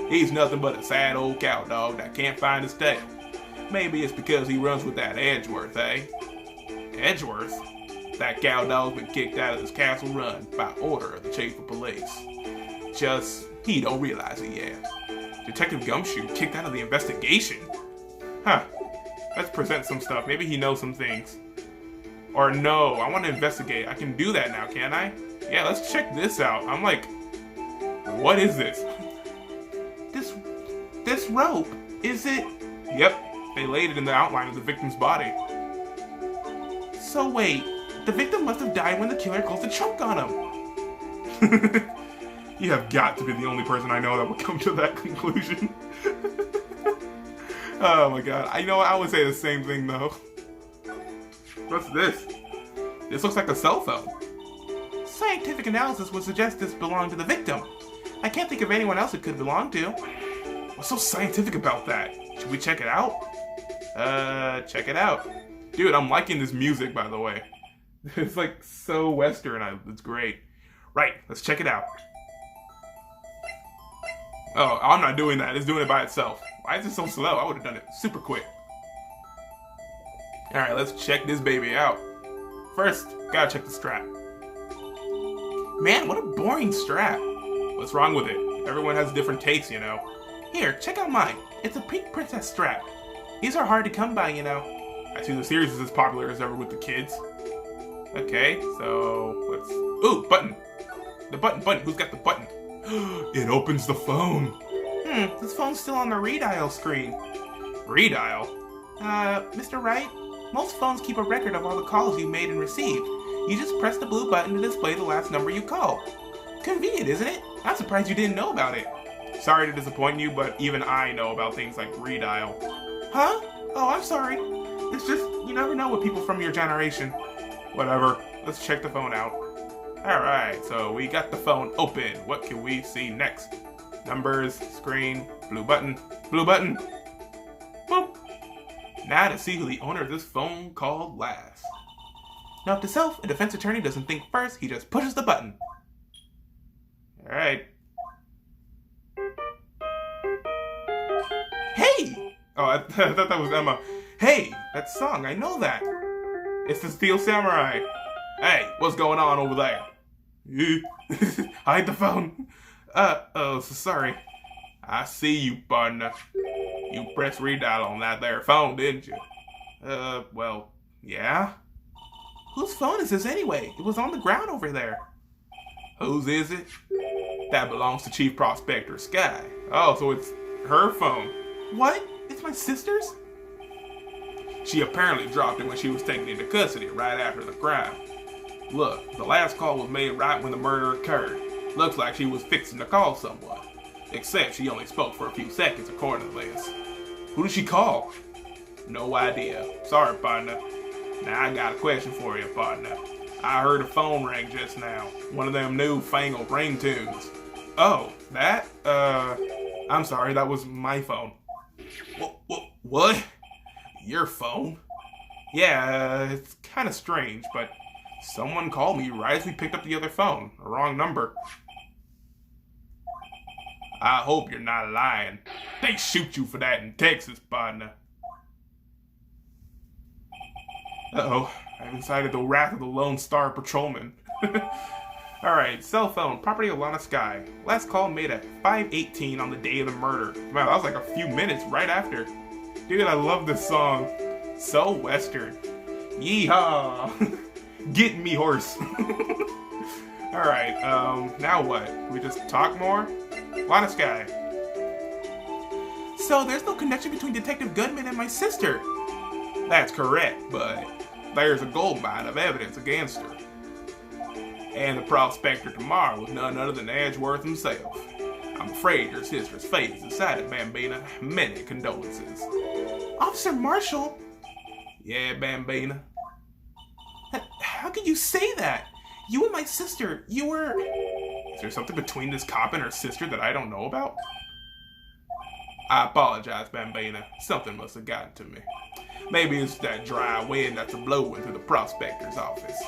He's nothing but a sad old cow dog that can't find his tail. Maybe it's because he runs with that Edgeworth, eh? Edgeworth? That cow dog's been kicked out of this castle run by order of the chief of police. Just, he don't realize it yet. Detective Gumshoe kicked out of the investigation? Huh. Let's present some stuff. Maybe he knows some things. Or no, I want to investigate. I can do that now, can't I? Yeah, let's check this out. I'm like, what is this? This rope, is it? Yep, they laid it in the outline of the victim's body. So wait, the victim must have died when the killer closed the trunk on him. You have got to be the only person I know that would come to that conclusion. Oh my god, I know I would say the same thing though. What's this? This looks like a cell phone. Scientific analysis would suggest this belonged to the victim. I can't think of anyone else it could belong to. What's so scientific about that? Should we check it out? Check it out. Dude, I'm liking this music, by the way. It's like so Western, it's great. Right, let's check it out. Oh, I'm not doing that, it's doing it by itself. Why is it so slow? I would have done it super quick. Alright, let's check this baby out. First, gotta check the strap. Man, what a boring strap. What's wrong with it? Everyone has different tastes, you know. Here, check out mine. It's a pink princess strap. These are hard to come by, you know. I see the series is as popular as ever with the kids. Okay, so let's... Ooh, button! The button. Who's got the button? It opens the phone. This phone's still on the redial screen. Redial? Mr. Wright, most phones keep a record of all the calls you made and received. You just press the blue button to display the last number you called. Convenient, isn't it? I'm surprised you didn't know about it. Sorry to disappoint you, but even I know about things like redial. Huh? Oh, I'm sorry. It's just, you never know with people from your generation. Whatever. Let's check the phone out. Alright, so we got the phone open. What can we see next? Numbers, screen, blue button. Blue button! Boop! Now to see who the owner of this phone called last. Note to self, a defense attorney doesn't think first, he just pushes the button. Alright. Hey! Oh, I thought that was Emma. Hey, that song, I know that. It's the Steel Samurai. Hey, what's going on over there? Hide the phone. Oh, sorry. I see you, partner. You pressed redial on that there phone, didn't you? Well, yeah? Whose phone is this anyway? It was on the ground over there. Whose is it? That belongs to Chief Prospector Sky. Oh, so it's her phone. What? It's my sister's? She apparently dropped it when she was taken into custody right after the crime. Look, the last call was made right when the murder occurred. Looks like she was fixing to call someone. Except she only spoke for a few seconds according to this. Who did she call? No idea. Sorry, partner. Now I got a question for you, partner. I heard a phone ring just now. One of them newfangled ringtones. Oh, that? I'm sorry, that was my phone. What? Your phone? Yeah, it's kind of strange, but someone called me right as we picked up the other phone. The wrong number. I hope you're not lying. They shoot you for that in Texas, partner. Uh-oh, I've incited the wrath of the Lone Star Patrolman. Alright, cell phone, property of Lana Sky. Last call made at 5:18 on the day of the murder. Wow, that was like a few minutes right after. Dude, I love this song. So Western. Yeehaw! Get me, horse. Alright, now what? We just talk more? Lana Sky. So there's no connection between Detective Goodman and my sister. That's correct, but there's a gold mine of evidence against her. And the prospector tomorrow was none other than Edgeworth himself. I'm afraid your sister's fate is decided, Bambina. Many condolences. Officer Marshall? Yeah, Bambina? How can you say that? You and my sister, you were... Is there something between this cop and her sister that I don't know about? I apologize, Bambina. Something must have gotten to me. Maybe it's that dry wind that's blowing through the prospector's office.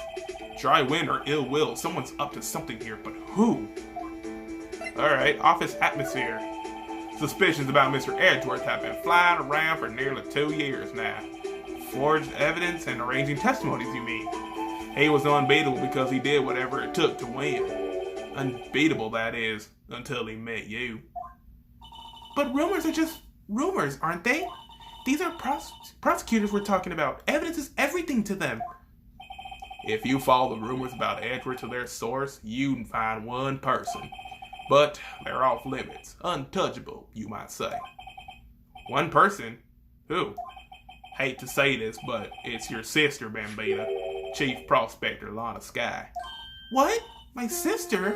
Dry wind or ill will, someone's up to something here, but who? Alright, office atmosphere. Suspicions about Mr. Edgeworth have been flying around for nearly 2 years now. Forged evidence and arranging testimonies, you mean? He was unbeatable because he did whatever it took to win. Unbeatable, that is, until he met you. But rumors are just rumors, aren't they? These are prosecutors we're talking about. Evidence is everything to them. If you follow the rumors about Edgeworth to their source, you can find one person. But they're off limits. Untouchable, you might say. One person? Who? Hate to say this, but it's your sister, Bambina. Chief Prospector Lana Skye. What? My sister?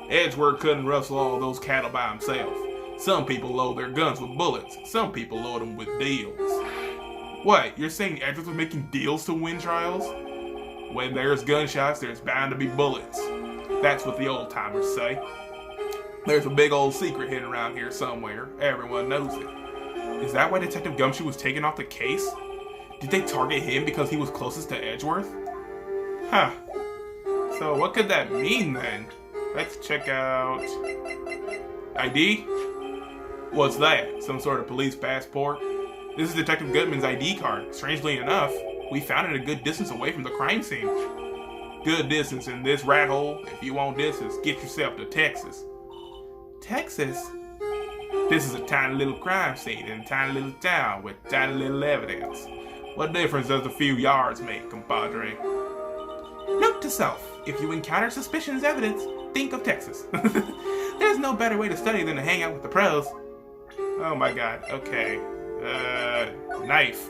Edgeworth couldn't rustle all those cattle by himself. Some people load their guns with bullets. Some people load them with deals. What? You're saying Edgeworth was making deals to win trials? When there's gunshots, there's bound to be bullets. That's what the old-timers say. There's a big old secret hidden around here somewhere. Everyone knows it. Is that why Detective Gumshoe was taken off the case? Did they target him because he was closest to Edgeworth? Huh. So what could that mean then? Let's check out... ID? What's that? Some sort of police passport? This is Detective Goodman's ID card. Strangely enough, we found it a good distance away from the crime scene. Good distance in this rat hole. If you want distance, get yourself to Texas. Texas? This is a tiny little crime scene in a tiny little town with tiny little evidence. What difference does a few yards make, compadre? Note to self, if you encounter suspicious evidence, think of Texas. There's no better way to study than to hang out with the pros. Oh my god, okay. Knife.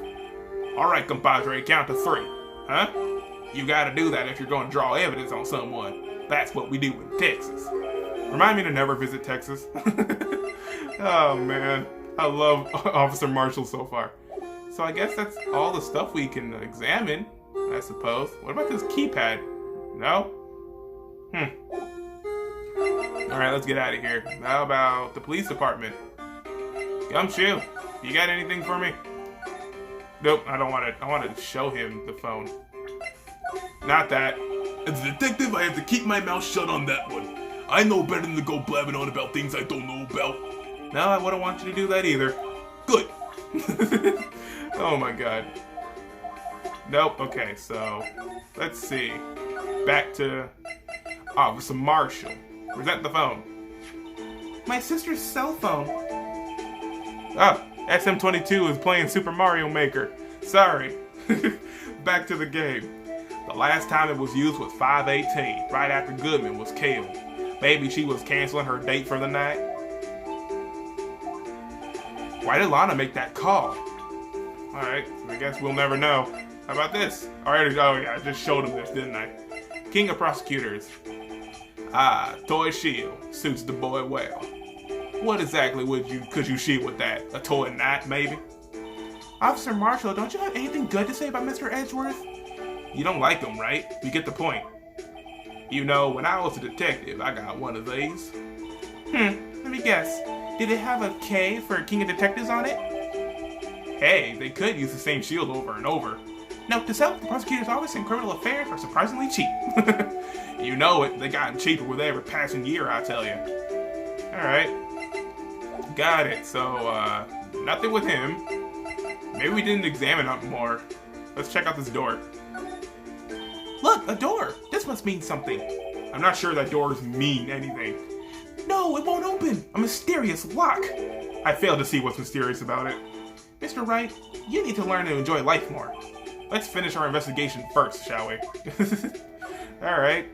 Alright, compadre, count to 3. Huh? You gotta do that if you're gonna draw evidence on someone. That's what we do in Texas. Remind me to never visit Texas. Oh man, I love Officer Marshall so far. So I guess that's all the stuff we can examine, I suppose. What about this keypad? No? Alright, let's get out of here. How about the police department? Gumshoe, you got anything for me? Nope, I don't want it. I want to show him the phone. Not that. As a detective, I have to keep my mouth shut on that one. I know better than to go blabbing on about things I don't know about. No, I wouldn't want you to do that either. Good. Oh my god. Nope, okay, so let's see. Back to Officer Marshall. Present the phone. My sister's cell phone. Oh, SM22 is playing Super Mario Maker. Sorry. Back to the game. The last time it was used was 5/18, right after Goodman was killed. Maybe she was canceling her date for the night. Why did Lana make that call? Alright, I guess we'll never know. How about this? Oh yeah, I just showed him this, didn't I? King of Prosecutors. Ah, toy shield. Suits the boy well. What exactly could you shield with that? A toy knight, maybe? Officer Marshall, don't you have anything good to say about Mr. Edgeworth? You don't like him, right? You get the point. You know, when I was a detective, I got one of these. Let me guess. Did it have a K for King of Detectives on it? Hey, they could use the same shield over and over. Note to self, the prosecutor's office in criminal affairs are surprisingly cheap. You know it, they gotten cheaper with every passing year, I tell you. Alright. Got it, so, nothing with him. Maybe we didn't examine it more. Let's check out this door. Look, a door! This must mean something. I'm not sure that doors mean anything. No, it won't open! A mysterious lock! I failed to see what's mysterious about it. Mr. Wright, you need to learn to enjoy life more. Let's finish our investigation first, shall we? Alright.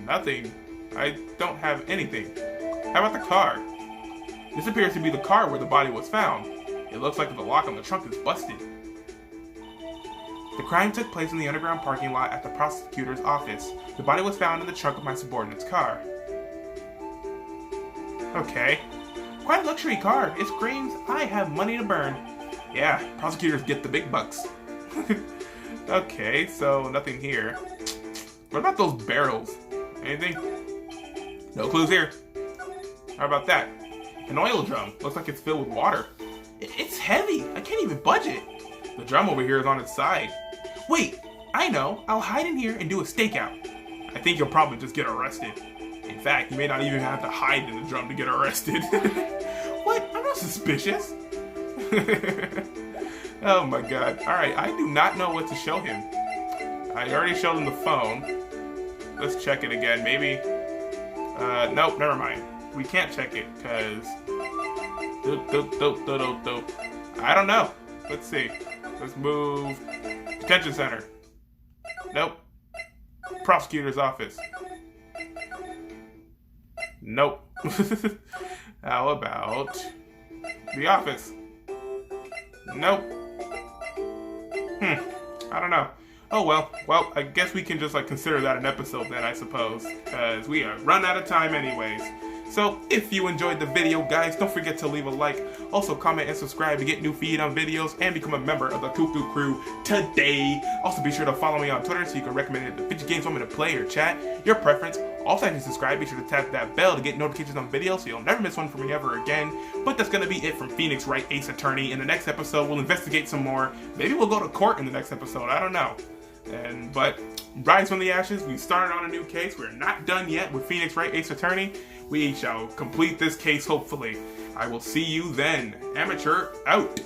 Nothing. I don't have anything. How about the car? This appears to be the car where the body was found. It looks like the lock on the trunk is busted. The crime took place in the underground parking lot at the prosecutor's office. The body was found in the trunk of my subordinate's car. Okay. Quite a luxury car. It screams, I have money to burn. Yeah, prosecutors get the big bucks. Okay, so nothing here. What about those barrels? Anything? No clues here. How about that? An oil drum. Looks like it's filled with water. It's heavy. I can't even budge it. The drum over here is on its side. Wait, I know. I'll hide in here and do a stakeout. I think you'll probably just get arrested. In fact, you may not even have to hide in the drum to get arrested. What? I'm not suspicious. Oh my god. Alright, I do not know what to show him. I already showed him the phone. Let's check it again. Maybe... nope, never mind. We can't check it, because... I don't know. Let's see. Let's move... Detention center. Nope. Prosecutor's office. Nope. How about... the office? Nope. I don't know. Oh well. Well, I guess we can just like consider that an episode then, I suppose. Because we are run out of time anyways. So, if you enjoyed the video, guys, don't forget to leave a like. Also, comment and subscribe to get new feed on videos and become a member of the Cuckoo Crew today. Also, be sure to follow me on Twitter so you can recommend the video games you want me to play or chat, your preference. Also, if you subscribe, be sure to tap that bell to get notifications on videos so you'll never miss one from me ever again. But that's going to be it from Phoenix Wright, Ace Attorney. In the next episode, we'll investigate some more. Maybe we'll go to court in the next episode. I don't know. But rise from the ashes. We started on a new case. We're not done yet with Phoenix Wright, Ace Attorney. We shall complete this case, hopefully. I will see you then. Amateur out.